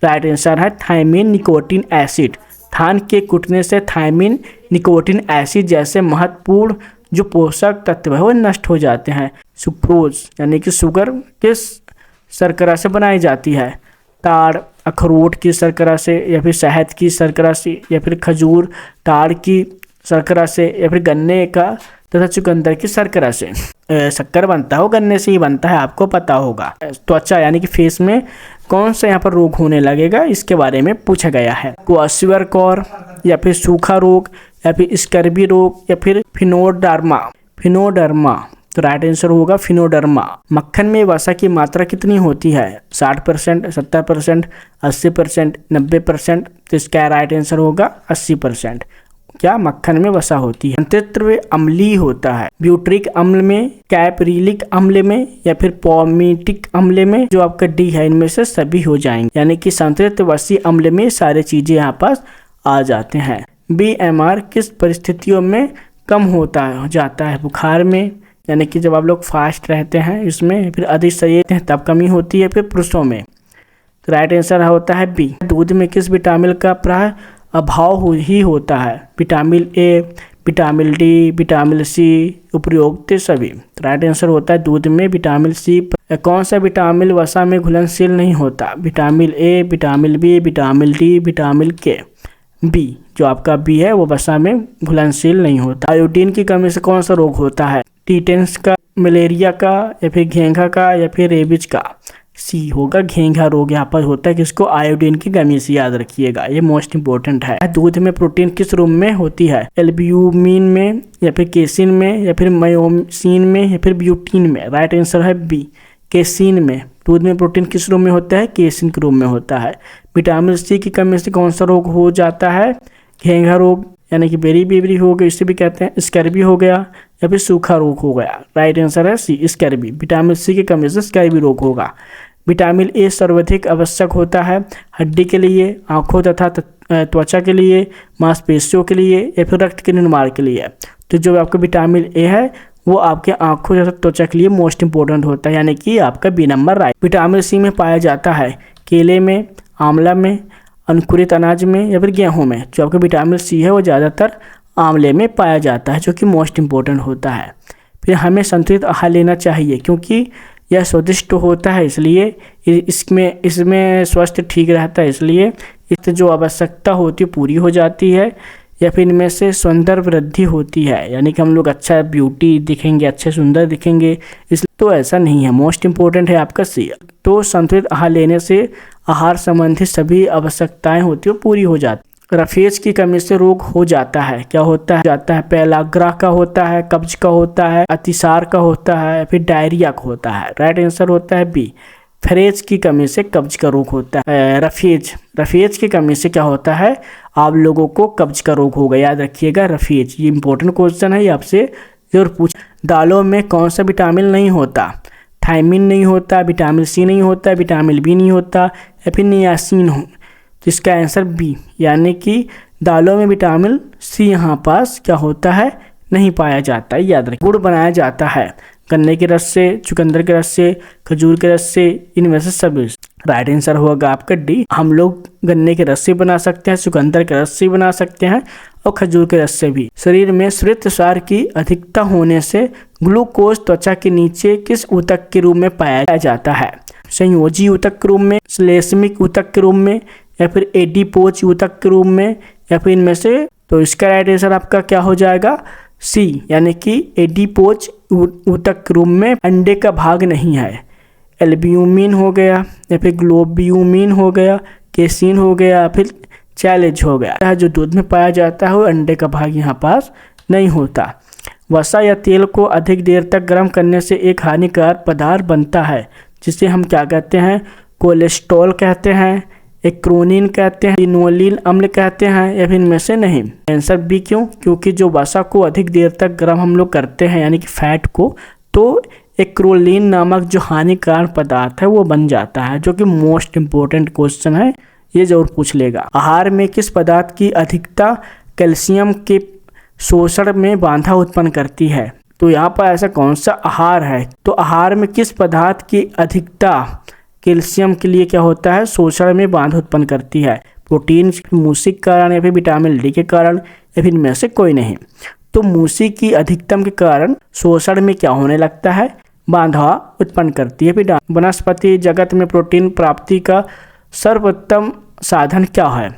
राइट आंसर है थायमिन निकोटीन एसिड। धान के कुटने से थायमिन निकोटीन एसिड जैसे महत्वपूर्ण जो पोषक तत्व है वो नष्ट हो जाते हैं। सुक्रोज यानी कि शुगर किस शर्करा से बनाई जाती है? ताड़ अखरोट की शर्करा से, या फिर शहद की शर्करा से, या फिर खजूर ताड़ की शर्करा से, या फिर गन्ने का तथा चुकंदर की शर्करा से शक्कर बनता हो, गन्ने से ही बनता है, आपको पता होगा। त्वचा यानी कि फेस में कौन सा यहाँ पर रोग होने लगेगा, इसके बारे में पूछा गया है। क्वाशियरकॉर, या फिर सूखा रोग, या फिर स्कर्वी रोग, या फिर फिनोडर्मा? तो राइट आंसर होगा फिनोडर्मा। मक्खन में वसा की मात्रा कितनी होती है? 60%, 70%, 80%, 90%? तो इसका राइट आंसर होगा 80%। क्या मक्खन में वसा होती है? संतृप्त अम्लीय होता है ब्यूट्रिक अम्ल में, कैप्रिलिक अम्ल में, या फिर पॉमिटिक अम्ल में? जो आपका डी है, इनमें से सभी हो जाएंगे, यानी कि संतृप्त वसी अम्ल में सारे चीजें यहाँ पास आ जाते हैं। BMR किस परिस्थितियों में कम हो जाता है? बुखार में, यानी कि जब आप लोग फास्ट रहते हैं इसमें, फिर अधिक सही तब कमी होती है, फिर पुरुषों में। तो राइट आंसर होता है बी। दूध में किस विटामिन का प्राय अभाव ही होता है? Vitamin A, vitamin D, vitamin C, उपयुक्त सभी? राइट आंसर होता है दूध में विटामिन सी। कौन सा विटामिन वसा में घुलनशील नहीं होता? Vitamin A, vitamin B, vitamin D, vitamin K? B, जो आपका बी है वो वसा में घुलनशील नहीं होता। आयोडीन की कमी से कौन सा रोग होता है? टीटेंस का, मलेरिया का, या फिर घेंघा का, या फिर रेबीज का? सी होगा घेंघा रोग यहाँ पर होता है, किसको? आयोडीन की कमी से, याद रखिएगा, ये मोस्ट इंपॉर्टेंट है। दूध में प्रोटीन किस रूप में होती है? एल्ब्यूमिन में, या फिर केसिन में, या फिर मायोसिन में, या फिर ब्यूटीन में? राइट आंसर है बी, केसिन में। दूध में प्रोटीन किस रूप में होता है? केसिन के रूप में होता है। विटामिन सी की कमी से कौन सा रोग हो जाता है? घेंघा रोग, यानी कि बेरी हो गया, इसे भी कहते हैं। स्कर्वी हो गया, या फिर सूखा रोग हो गया? राइट आंसर है सी, स्कर्वी। विटामिन सी की कमी से स्कर्वी रोग होगा। विटामिन ए सर्वाधिक आवश्यक होता है हड्डी के लिए, आंखों तथा त्वचा के लिए, मांसपेशियों के लिए, या फिर रक्त के निर्माण के लिए? तो जो आपका विटामिन ए है वो आपके आंखों तथा त्वचा के लिए मोस्ट इंपॉर्टेंट होता है, यानी कि आपका B number right. Vitamin C में पाया जाता है केले में, आंवला में, अंकुरित अनाज में, या फिर गेहूं में? जो आपका विटामिन सी है वो ज़्यादातर आंवले में पाया जाता है, जो कि मोस्ट इंपॉर्टेंट होता है। फिर हमें संतुलित आहार लेना चाहिए क्योंकि यह स्वादिष्ट होता है, इसलिए इसमें स्वास्थ्य ठीक रहता है, इसलिए इससे जो आवश्यकता होती है पूरी हो जाती है, या फिर इनमें से सौंदर्य वृद्धि होती है, यानी कि हम लोग अच्छा ब्यूटी दिखेंगे, अच्छे सुंदर दिखेंगे, इसलिए तो ऐसा नहीं है। मोस्ट इंपॉर्टेंट है आपका सी। तो संतुलित आहार लेने से आहार संबंधी सभी आवश्यकताएं होती है पूरी हो जाती है। रफेज की कमी से रोग हो जाता है, क्या होता है? पेलाग्रा का होता है, कब्ज का होता है, अतिसार का होता है, फिर डायरिया का होता है? राइट आंसर होता है बी, फेरेज की कमी से कब्ज का रोग होता है। रफेज की कमी से क्या होता है? आप लोगों को कब्ज का रोग होगा, याद रखिएगा रफेज। ये इंपॉर्टेंट क्वेश्चन है, ये आपसे जरूर पूछ। दालों में कौन सा विटामिन नहीं होता? थायमिन नहीं होता, विटामिन सी नहीं होता, विटामिन बी नहीं होता, या फिर नियासिन हो? तो इसका आंसर बी, यानी कि दालों में विटामिन सी यहाँ पास क्या होता है? नहीं पाया जाता है, याद रखिए। गुड़ बनाया जाता है गन्ने के रस से, चुकंदर के रस से, खजूर के रस से, इनमें से सभी? राइट आंसर होगा आपका डी। हम लोग गन्ने के रस से बना सकते हैं, चुकंदर के रस से बना सकते हैं, और खजूर के रस से भी। शरीर में श्वेतसार की अधिकता होने से ग्लूकोज त्वचा के नीचे किस ऊतक के रूप में पाया जाता है? संयोजी ऊतक के रूप में, श्लेष्मिक ऊतक के रूप में, या फिर एडिपोज ऊतक के रूप में, या फिर इनमें से? तो इसका राइट आंसर आपका क्या हो जाएगा? सी, यानी कि एडिपोज ऊतक के रूप में अंडे का भाग नहीं है। एल्ब्यूमिन हो गया, या फिर ग्लोब्यूमिन हो गया, केसिन हो गया, फिर चैलेंज हो गया। जो दूध में पाया जाता है वो अंडे का भाग यहाँ पास नहीं होता। वसा या तेल को अधिक देर तक गर्म करने से एक हानिकारक पदार्थ बनता है, जिसे हम क्या कहते हैं? कोलेस्ट्रॉल कहते हैं, एक्रोनिन कहते हैं, लिनोलीन अम्ल कहते हैं, या फिर इनमें से नहीं। Answer B. क्यों? क्योंकि जो वसा को अधिक देर तक गर्म हम लोग करते हैं यानी कि फैट को, तो एक्रोलीन नामक जो हानिकारक पदार्थ है वो बन जाता है, जो कि मोस्ट इम्पोर्टेंट क्वेश्चन है, ये जरूर पूछ लेगा। आहार में किस पदार्थ की अधिकता कैल्शियम के शोषण में बाधा उत्पन्न करती है? तो यहाँ पर ऐसा कौन सा आहार है? तो आहार में किस पदार्थ की अधिकता कैल्शियम के लिए क्या होता है? शोषण में बाधा उत्पन्न करती है। प्रोटीन, मूसी के कारण या फिर विटामिन डी के कारण, या फिर इनमें से कोई नहीं। तो मूसी की अधिकतम के कारण शोषण में क्या होने लगता है? बाधा उत्पन्न करती है। फिर वनस्पति जगत में प्रोटीन प्राप्ति का सर्वोत्तम साधन क्या है?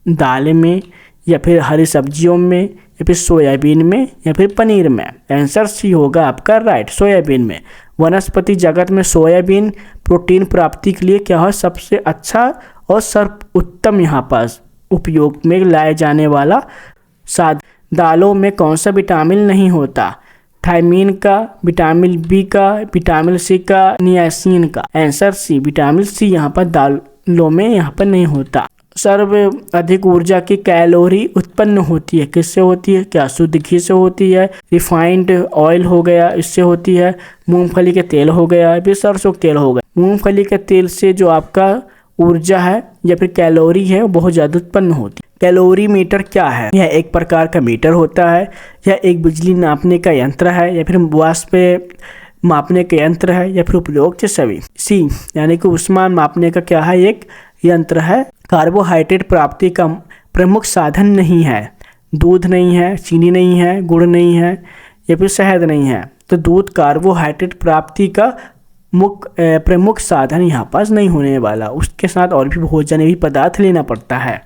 दालें में, या फिर हरी सब्जियों में, या फिर सोयाबीन में, या फिर पनीर में। आंसर सी होगा आपका राइट, सोयाबीन में। वनस्पति जगत में सोयाबीन प्रोटीन प्राप्ति के लिए क्या है? सबसे अच्छा और सर्वोत्तम यहाँ पर उपयोग में लाए जाने वाला साधन। दालों में कौन सा विटामिन नहीं होता? थायमीन का, विटामिन बी का, विटामिन सी का, नियासिन का। आंसर सी, विटामिन सी यहाँ पर दालों में यहाँ पर नहीं होता। सर्व अधिक ऊर्जा की कैलोरी उत्पन्न होती है, किससे होती है? क्या शुद्ध घी से होती है, रिफाइंड ऑयल हो गया इससे होती है, मूंगफली के तेल हो गया, फिर सरसों तेल हो गया। मूंगफली के तेल से जो आपका ऊर्जा है या फिर कैलोरी है वो बहुत ज़्यादा उत्पन्न होती है। कैलोरी मीटर क्या है? यह एक प्रकार का मीटर होता है, यह एक बिजली नापने का यंत्र है, या फिर वाष्प मापने का यंत्र है, या फिर उपयोग से सभी। सी यानी कि ऊष्मा मापने का क्या है? एक यंत्र है। कार्बोहाइड्रेट प्राप्ति का प्रमुख साधन नहीं है। दूध नहीं है, चीनी नहीं है, गुड़ नहीं है, या फिर शहद नहीं है। तो दूध कार्बोहाइड्रेट प्राप्ति का प्रमुख साधन यहाँ पास नहीं होने वाला, उसके साथ और भी भोजन पदार्थ लेना पड़ता है।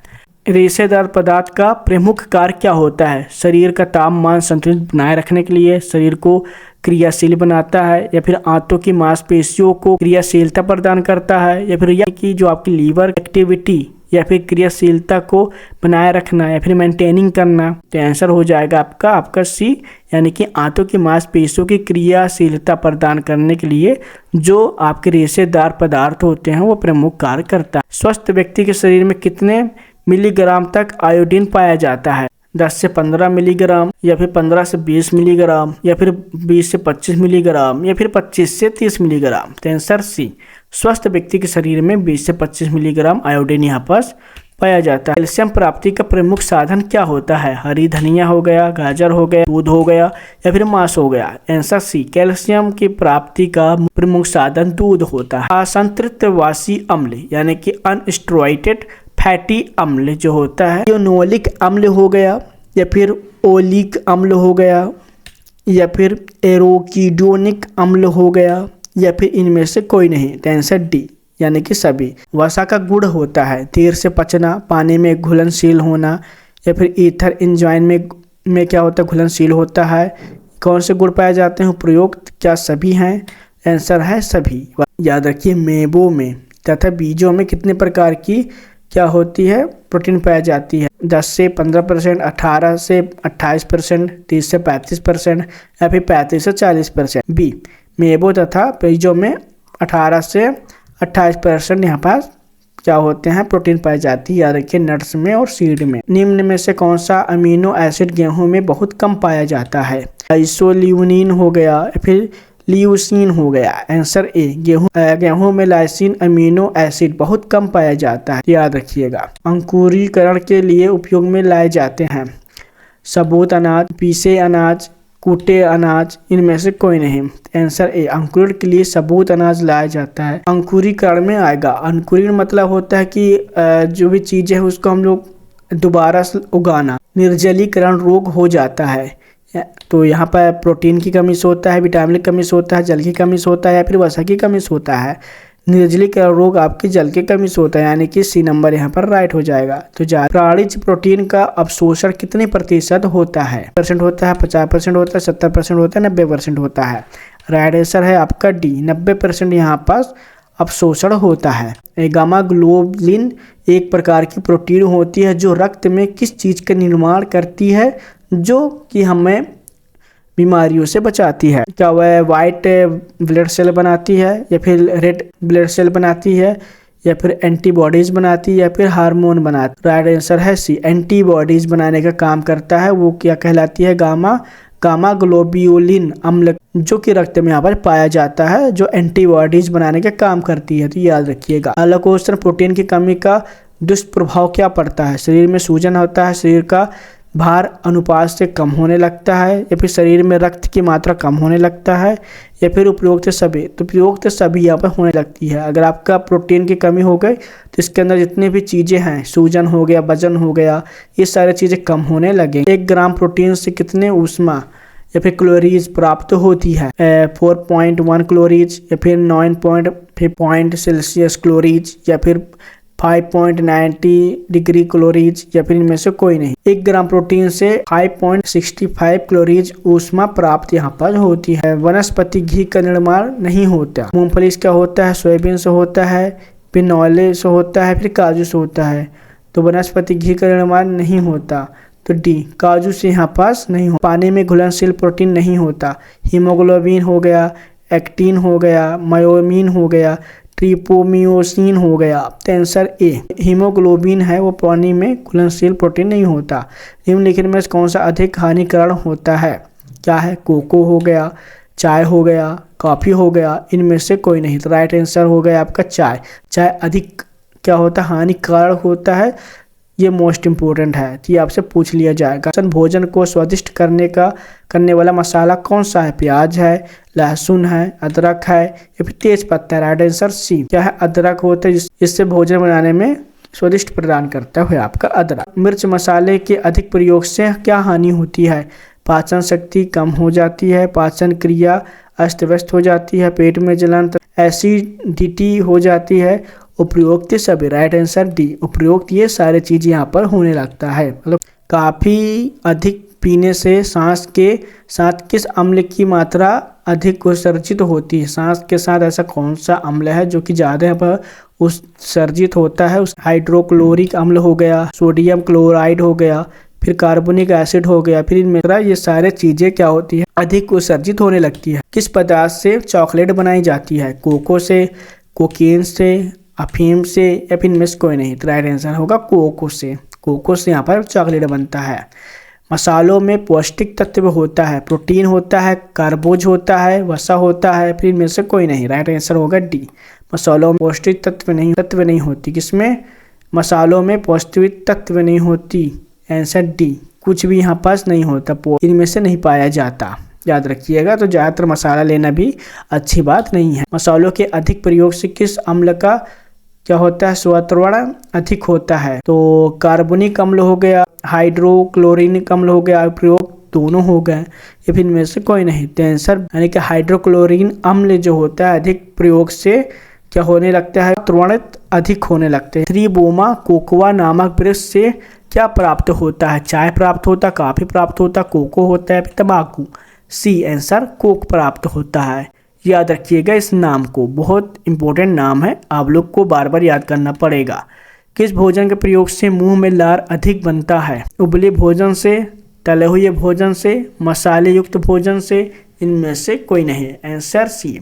रेशेदार पदार्थ का प्रमुख कार्य क्या होता है? शरीर का तापमान संतुलित बनाए रखने के लिए, शरीर को क्रियाशील बनाता है, या फिर आंतों की मांसपेशियों को क्रियाशीलता प्रदान करता है, या फिर यह कि जो आपकी लीवर एक्टिविटी या फिर क्रियाशीलता को बनाए रखना या फिर मेंटेनिंग करना। तो आंसर हो जाएगा आपका सी, यानी कि आंतों की मांसपेशियों की क्रियाशीलता प्रदान करने के लिए जो आपके रेशेदार पदार्थ होते हैं वो प्रमुख कार्य करता है। स्वस्थ व्यक्ति के शरीर में कितने मिलीग्राम तक आयोडीन पाया जाता है? 10 से 15 मिलीग्राम, या फिर 15 से 20 मिलीग्राम, या फिर 20 से 25 मिलीग्राम, या फिर 25 से 30 मिलीग्राम। तो आंसर सी, स्वस्थ व्यक्ति के शरीर में 20 से 25 मिलीग्राम आयोडीन यहाँ पर पाया जाता है। कैल्शियम प्राप्ति का प्रमुख साधन क्या होता है? हरी धनिया हो गया, गाजर हो गया, दूध हो गया, या फिर मांस हो गया। आंसर सी, कैल्शियम की प्राप्ति का प्रमुख साधन दूध होता है। असंतृप्तवासी अम्ल यानी कि अनस्टेरॉयडेड फैटी अम्ल जो होता है, लिनोलिक अम्ल हो गया, या फिर ओलिक अम्ल हो गया, या फिर एरोकिडोनिक अम्ल हो गया, या फिर इनमें से कोई नहीं। तो आंसर डी, यानी कि सभी। वसा का गुण होता है देर से पचना, पानी में घुलनशील होना, या फिर ईथर एंजाइम में क्या होता है? घुलनशील होता है। कौन से गुण पाए जाते हैं प्रयुक्त? क्या सभी हैं? आंसर है सभी। याद रखिए, मेवों में तथा बीजों में कितने प्रकार की क्या होती है? प्रोटीन पाई जाती है। 10 से 15%, 18 से 28%, 30 से 35%, या फिर 35 से 40%। बी, मेवों तथा बीजों में 18 से 28% यहाँ पास क्या होते हैं? प्रोटीन पाई जाती है। याद रखिए, नट्स में और सीड में। निम्न में से कौन सा अमीनो एसिड गेहूं में बहुत कम पाया जाता है? आइसोल्यूनिन हो गया, फिर ल्यूसीन हो गया। आंसर ए, गेहूं में लाइसिन अमीनो एसिड बहुत कम पाया जाता है, याद रखिएगा। अंकुरीकरण के लिए उपयोग में लाए जाते हैं सबूत अनाज, पीसे अनाज, कूटे अनाज, इनमें से कोई नहीं। आंसर ए, अंकुरण के लिए सबूत अनाज लाया जाता है। अंकुरीकरण में आएगा। अंकुरण मतलब होता है कि जो भी चीज़ है उसको हम लोग दोबारा उगाना। निर्जलीकरण रोग हो जाता है, तो यहाँ पर प्रोटीन की कमी से होता है, विटामिन की कमी से होता है, जल की कमी से होता है, या फिर वसा की कमी से होता है। निर्जलीकरण रोग आपकी जल की कमी से होता है, यानी कि सी नंबर यहाँ पर राइट हो जाएगा। तो प्राणिज प्रोटीन का अवशोषण कितने प्रतिशत होता है? % होता है, 50% होता है, 70% होता है, 90% होता है। राइट आंसर है आपका डी, 90% यहाँ पास अवशोषण होता है। गामा ग्लोबुलिन एक प्रकार की प्रोटीन होती है जो रक्त में किस चीज़ का निर्माण करती है जो कि हमें बीमारियों से बचाती है? क्या वह वाइट ब्लड सेल बनाती है, या फिर रेड ब्लड सेल बनाती है, या फिर एंटीबॉडीज बनाती है या फिर हार्मोन बनाती है। राइट आंसर है सी, एंटीबॉडीज बनाने का काम करता है। वो क्या कहलाती है? गामा ग्लोब्यूलिन अम्ल, जो कि रक्त में यहाँ पर पाया जाता है, जो एंटीबॉडीज बनाने का काम करती है। तो याद रखिएगा। अगला क्वेश्चन, प्रोटीन की कमी का दुष्प्रभाव क्या पड़ता है? शरीर में सूजन होता है, शरीर का भार अनुपात से कम होने लगता है, या फिर शरीर में रक्त की मात्रा कम होने लगता है, या फिर उपरोक्त सभी। तो उपरोक्त सभी यहाँ पर होने लगती है। अगर आपका प्रोटीन की कमी हो गई तो इसके अंदर जितनी भी चीज़ें हैं, सूजन हो गया, वजन हो गया, ये सारी चीज़ें कम होने लगे। 1 ग्राम प्रोटीन से कितने ऊष्मा या फिर क्लोरीज प्राप्त होती है? 4.1 क्लोरीज, या फिर 9.5 सेल्सियस क्लोरीज, या फिर 5.90 डिग्री क्लोरीज, या फिर इनमें से कोई नहीं। 1 ग्राम प्रोटीन से 5.65 क्लोरीज ऊष्मा प्राप्त यहाँ पर होती है। वनस्पति घी का निर्माण नहीं होता। मूंगफली से क्या होता है? सोयाबीन से होता है, फिर नौले से होता है, फिर काजू से होता है। तो वनस्पति घी का निर्माण नहीं होता, तो डी, काजू से यहाँ पास नहीं हो। पानी में घुलनशील प्रोटीन नहीं होता। हीमोग्लोबिन हो गया, एक्टिन हो गया, मायोमिन हो गया, ट्रिपोमियोसिन हो गया। तो आंसर ए, हीमोग्लोबिन है वो पानी में घुलनशील प्रोटीन नहीं होता। निम्नलिखित में कौन सा अधिक हानिकारक होता है? क्या है? कोको हो गया, चाय हो गया, कॉफ़ी हो गया, इनमें से कोई नहीं। तो राइट आंसर हो गया आपका चाय। चाय अधिक क्या होता है? हानिकारक होता है। ये मोस्ट इम्पोर्टेंट है, तो ये आपसे पूछ लिया जाएगा। भोजन को स्वादिष्ट करने वाला मसाला कौन सा है? प्याज है, लहसुन है, अदरक है, या फिर तेज पत्ता है? राइट आंसर सी, क्या है? अदरक होता है, जिससे भोजन बनाने में स्वादिष्ट प्रदान करता है आपका अदरक। मिर्च मसाले के अधिक प्रयोग से क्या हानि होती है? पाचन शक्ति कम हो जाती है, पाचन क्रिया अस्त व्यस्त हो जाती है, पेट में जलन, एसिडिटी हो जाती है, उपरोक्त सभी। राइट आंसर डी, उपरोक्त ये सारी चीज़ यहाँ पर होने लगता है। मतलब काफ़ी अधिक पीने से सांस के साथ किस अम्ल की मात्रा अधिक उत्सर्जित होती है? सांस के साथ ऐसा कौन सा अम्ल है जो कि ज़्यादा यहाँ पर उत्सर्जित होता है? उस हाइड्रोक्लोरिक अम्ल हो गया, सोडियम क्लोराइड हो गया, फिर कार्बोनिक एसिड हो गया, फिर इनमें ये सारे चीज़ें क्या होती है? अधिक उत्सर्जित होने लगती है। किस पदार्थ से चॉकलेट बनाई जाती है? कोको से, कोकीन से, अफीम से, या फिर इनमें से कोई नहीं। तो राइट आंसर होगा कोको से। कोको से यहाँ पर चॉकलेट बनता है। मसालों में पौष्टिक तत्व होता है, प्रोटीन होता है, कार्बोज होता है, वसा होता है, फिर इनमें से कोई नहीं। राइट आंसर होगा डी, मसालों में पौष्टिक तत्व नहीं होती। किसमें? मसालों में पौष्टिक तत्व नहीं होती। आंसर डी, कुछ भी यहाँ पास नहीं होता, इनमें से नहीं पाया जाता। याद रखिएगा। तो ज़्यादातर मसाला लेना भी अच्छी बात नहीं है। मसालों के अधिक प्रयोग से किस अम्ल का क्या होता है? स्वतःवर्ण अधिक होता है। तो कार्बोनिक अम्ल हो गया, हाइड्रोक्लोरिक अम्ल हो गया, प्रयोग दोनों हो गए, या फिर इनमें से कोई नहीं। तो आंसर यानी कि हाइड्रोक्लोरिन अम्ल जो होता है अधिक प्रयोग से क्या होने लगता है? त्वरित अधिक होने लगते हैं। त्रिबोमा कोकोआ नामक वृक्ष से क्या प्राप्त होता है? चाय प्राप्त होता है, कॉफी प्राप्त होता है, कोको होता है, फिर तंबाकू। सी आंसर, कोक प्राप्त होता है। याद रखिएगा इस नाम को, बहुत इंपॉर्टेंट नाम है, आप लोग को बार बार याद करना पड़ेगा। किस भोजन के प्रयोग से मुंह में लार अधिक बनता है? उबले भोजन से, तले हुए भोजन से, मसाले युक्त भोजन से, इनमें से कोई नहीं। आंसर सी,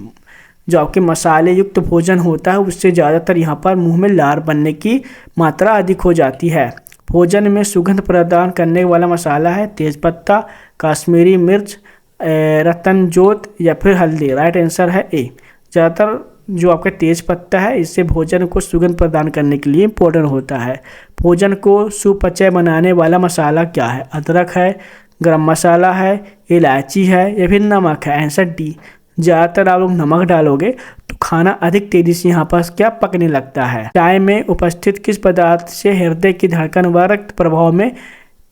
जो आपके मसाले युक्त भोजन होता है उससे ज़्यादातर यहाँ पर मुंह में लार बनने की मात्रा अधिक हो जाती है। भोजन में सुगंध प्रदान करने वाला मसाला है तेज़पत्ता, कश्मीरी मिर्च, रतनजोत, या फिर हल्दी। राइट आंसर है ए, ज़्यादातर जो आपका तेज पत्ता है इससे भोजन को सुगंध प्रदान करने के लिए इम्पोर्टेंट होता है। भोजन को सुपचय बनाने वाला मसाला क्या है? अदरक है, गरम मसाला है, इलायची है, या फिर नमक है? आंसर डी, ज़्यादातर आप लोग नमक डालोगे तो खाना अधिक तेजी से यहाँ पर क्या पकने लगता है। चाय में उपस्थित किस पदार्थ से हृदय की धड़कन व रक्त प्रभाव में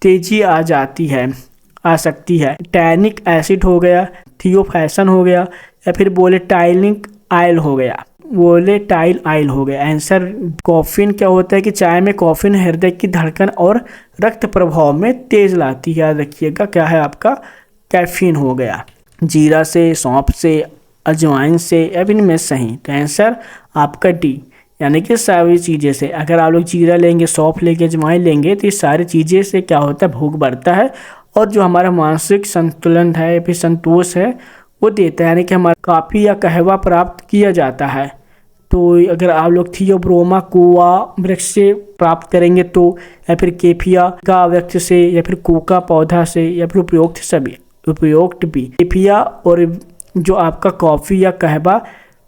तेजी आ सकती है? टैनिक एसिड हो गया, थियोफैसन हो गया, या फिर वोलेटाइलिक आयल हो गया, वोलेटाइल आयल हो गया। आंसर कॉफिन क्या होता है कि चाय में कॉफिन हृदय की धड़कन और रक्त प्रभाव में तेज लाती है। याद रखिएगा क्या है आपका? कैफीन हो गया। जीरा से, सौंफ से, अजवाइन से, या फिर इनमें से ही। तो आंसर आपका डी, यानी कि सारी चीज़ें से। अगर आप लोग जीरा लेंगे, सौंफ लेंगे, अजवाइन लेंगे तो ये सारी चीज़ें से क्या होता है? भूख बढ़ता है और जो हमारा मानसिक संतुलन है या फिर संतोष है वो देता है, यानी कि हमारा कॉफ़ी या कहवा प्राप्त किया जाता है। तो अगर आप लोग थियोब्रोमा कोआ वृक्ष से प्राप्त करेंगे तो, या फिर केफिया का वृक्ष से, या फिर कोका पौधा से, या फिर उपयुक्त भी केफिया। और जो आपका कॉफ़ी या कहवा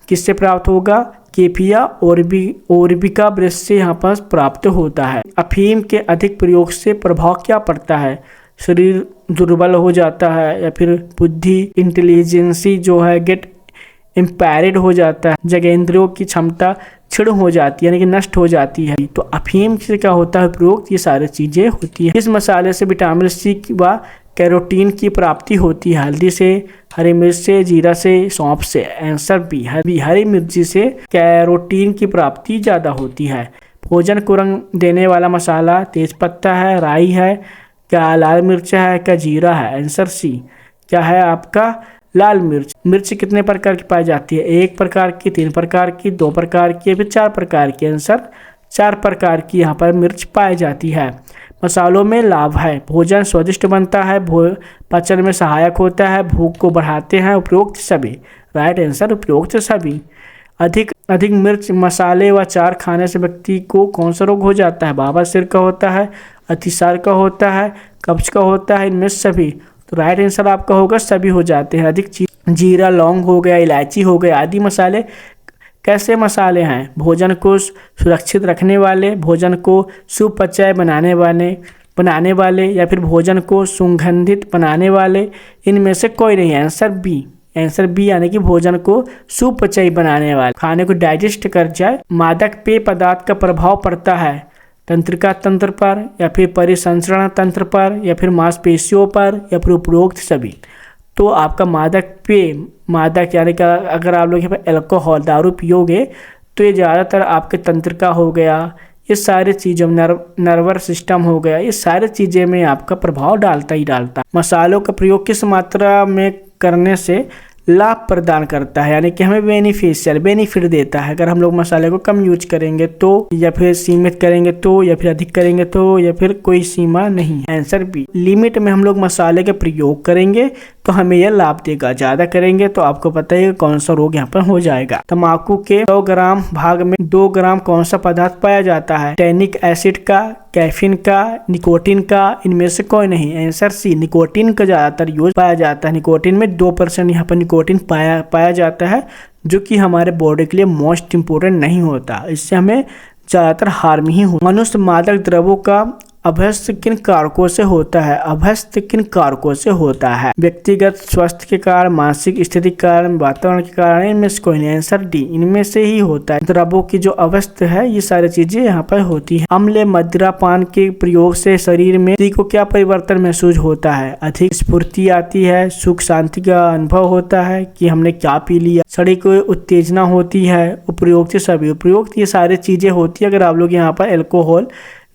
किससे प्राप्त होगा? केफिया ओरबिका वृक्ष से यहाँ पर प्राप्त होता है। अफीम के अधिक प्रयोग से प्रभाव क्या पड़ता है? शरीर दुर्बल हो जाता है, या फिर बुद्धि इंटेलिजेंसी जो है गेट इम्पैरिड हो जाता है, जगेंद्रियों की क्षमता क्षीण हो जाती है, यानी कि नष्ट हो जाती है। तो अफीम से क्या होता है? प्रयोग ये सारी चीज़ें होती हैं। इस मसाले से विटामिन सी व कैरोटीन की प्राप्ति होती है। हल्दी से, हरी मिर्च से, जीरा से, सौंफ से। आंसर बी, हरी मिर्ची से कैरोटीन की प्राप्ति ज़्यादा होती है। भोजन को रंग देने वाला मसाला तेज पत्ता है, राई है, क्या लाल मिर्च है, क्या जीरा है? आंसर सी, क्या है आपका? लाल मिर्च। मिर्च कितने प्रकार की पाई जाती है? 1 प्रकार की, 3 प्रकार की, 2 प्रकार की, या फिर 4 प्रकार की? आंसर 4 प्रकार की यहाँ पर मिर्च पाई जाती है। मसालों में लाभ है। भोजन स्वादिष्ट बनता है, पाचन में सहायक होता है, भूख को बढ़ाते हैं। उपरोक्त सभी। राइट आंसर उपरोक्त सभी। अधिक मिर्च मसाले व अचार खाने से व्यक्ति को कौन सा रोग हो जाता है? बवासीर का होता है, अतिसार का होता है, कब्ज का होता है, इनमें सभी। तो राइट आंसर आपका होगा सभी हो जाते हैं। अधिक जीरा, लौंग हो गया, इलायची हो गया आदि मसाले कैसे मसाले हैं? भोजन को सुरक्षित रखने वाले, भोजन को सुपचय बनाने वाले, या फिर भोजन को सुगंधित बनाने वाले, इनमें से कोई नहीं। आंसर बी यानी कि भोजन को सुपचय बनाने वाले, खाने को डाइजेस्ट कर जाए। मादक पेय पदार्थ का प्रभाव पड़ता है तंत्रिका तंत्र पर, या फिर परिसंचरण तंत्र पर, या फिर मांसपेशियों पर, या फिर उपरोक्त सभी। तो आपका मादक यानी कि अगर आप लोग यहाँ पर अल्कोहल दारू पियोगे तो ये ज़्यादातर आपके तंत्रिका हो गया, ये सारी चीज़ों नर्वस सिस्टम हो गया, ये सारी चीज़ें में आपका प्रभाव डालता ही डालता। मसालों का प्रयोग किस मात्रा में करने से लाभ प्रदान करता है, यानी कि हमें बेनिफिट देता है? अगर हम लोग मसाले को कम यूज करेंगे तो, या फिर सीमित करेंगे तो, या फिर अधिक करेंगे तो, या फिर कोई सीमा नहीं। आंसर बी, लिमिट में हम लोग मसाले के प्रयोग करेंगे तो हमें यह लाभ देगा। ज़्यादा करेंगे तो आपको पता है कौन सा रोग यहाँ पर हो जाएगा। तम्बाकू के 100 ग्राम भाग में 2 ग्राम कौन सा पदार्थ पाया जाता है? टैनिक एसिड का, कैफीन का, निकोटीन का, इनमें से कोई नहीं। आंसर सी, निकोटीन का ज़्यादातर यूज पाया जाता है। निकोटीन में 2% यहाँ पर निकोटीन पाया जाता है, जो कि हमारे बॉडी के लिए मोस्ट इम्पोर्टेंट नहीं होता। इससे हमें ज़्यादातर हार्म ही हो। मनुष्य मादक द्रव्यों का अभ्यस्त किन कारकों से होता है? व्यक्तिगत स्वास्थ्य के कारण, मानसिक स्थिति के कारण, वातावरण के कारण, इनमें से कोई नहीं। आंसर डी, इनमें से ही होता है। द्रव्यों की जो अवस्थ है ये सारी चीजें यहाँ पर होती है। अम्ल मदिरा पान के प्रयोग से शरीर में को क्या परिवर्तन महसूस होता है? अधिक स्फूर्ति आती है, सुख शांति का अनुभव होता है कि हमने क्या पी लिया, शरीर को उत्तेजना होती है। उपयुक्त ये सारी चीजें होती है अगर आप लोग यहाँ पर अल्कोहल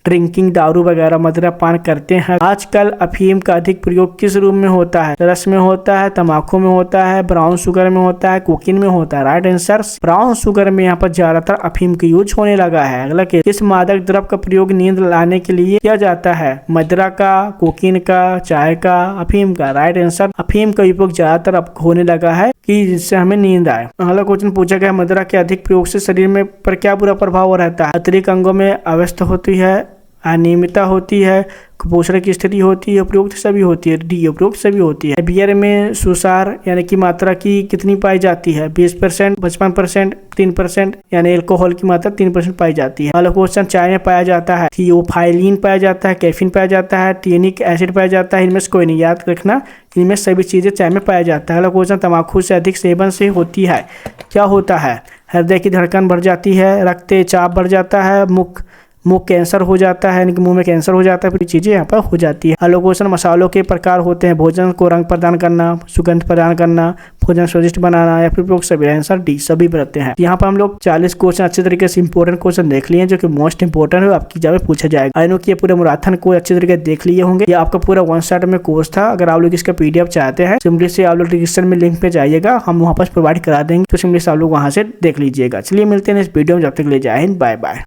ड्रिंकिंग, दारू वगैरह मदिरा पान करते हैं। आजकल अफीम का अधिक प्रयोग किस रूप में होता है? रस में होता है, तम्बाकू में होता है, ब्राउन शुगर में होता है, कोकीन में होता है। राइट आंसर ब्राउन शुगर में यहाँ पर ज्यादातर अफीम का यूज होने लगा है। अगला के इस मादक द्रव्य का प्रयोग नींद लाने के लिए किया जाता है? मदिरा का, कोकीन का, चाय का, अफीम का? राइट आंसर अफीम का उपयोग ज्यादातर अब होने लगा है कि जिससे हमें नींद आए। अगला क्वेश्चन पूछा गया, मदिरा के अधिक प्रयोग से शरीर में पर क्या बुरा प्रभाव रहता है? अतिरिक्त अंगों में अवस्था होती है, अनियमितता होती है, कुपोषण की स्थिति होती है, उपरोक्त सभी होती है। डी, उपरोक्त सभी होती है। बियर में सुसार यानी कि मात्रा की कितनी पाई जाती है? 20%, 55%, 3%, यानी अल्कोहल की मात्रा 3% पाई जाती है। अगला क्वेश्चन, चाय में पाया जाता है? थियोफाइलिन पाया जाता है, कैफीन पाया जाता है, टियनिक एसिड पाया जाता है, इनमें से कोई नहीं। याद रखना इनमें सभी चीजें चाय में पाया जाता है। अगला क्वेश्चन, तम्बाकू से अधिक सेवन से होती है क्या होता है? हृदय की धड़कन बढ़ जाती है, रक्तचाप बढ़ जाता है, मुंह कैंसर हो जाता है, यानी कि मुंह में कैंसर हो जाता है, फिर चीजें यहाँ पर हो जाती है। अगला क्वेश्चन, मसालों के प्रकार होते हैं? भोजन को रंग प्रदान करना, सुगंध प्रदान करना, भोजन स्वादिष्ट बनाना, या फिर उपयोग सभी? आंसर डी, सभी रहते हैं। यहाँ पर हम लोग 40 क्वेश्चन अच्छे तरीके से इंपॉर्टेंट क्वेश्चन देख लिए, जो कि मोस्ट इंपॉर्टेंट है, आपकी एग्जाम में पूछा जाएगा। आई नो कि ये पूरे मैराथन को अच्छे तरीके से देख लिए होंगे। ये आपका पूरा 1 शॉट में कोर्स था। अगर आप लोग इसका PDF चाहते हैं, सिंपली से आप लोग डिस्क्रिप्शन में लिंक पे जाइएगा, हम वहाँ पर प्रोवाइड करा देंगे, तो सिंपली से आप लोग वहाँ से देख लीजिएगा। चलिए मिलते हैं इस वीडियो में, जब तक ले जय हिंद, बाय बाय।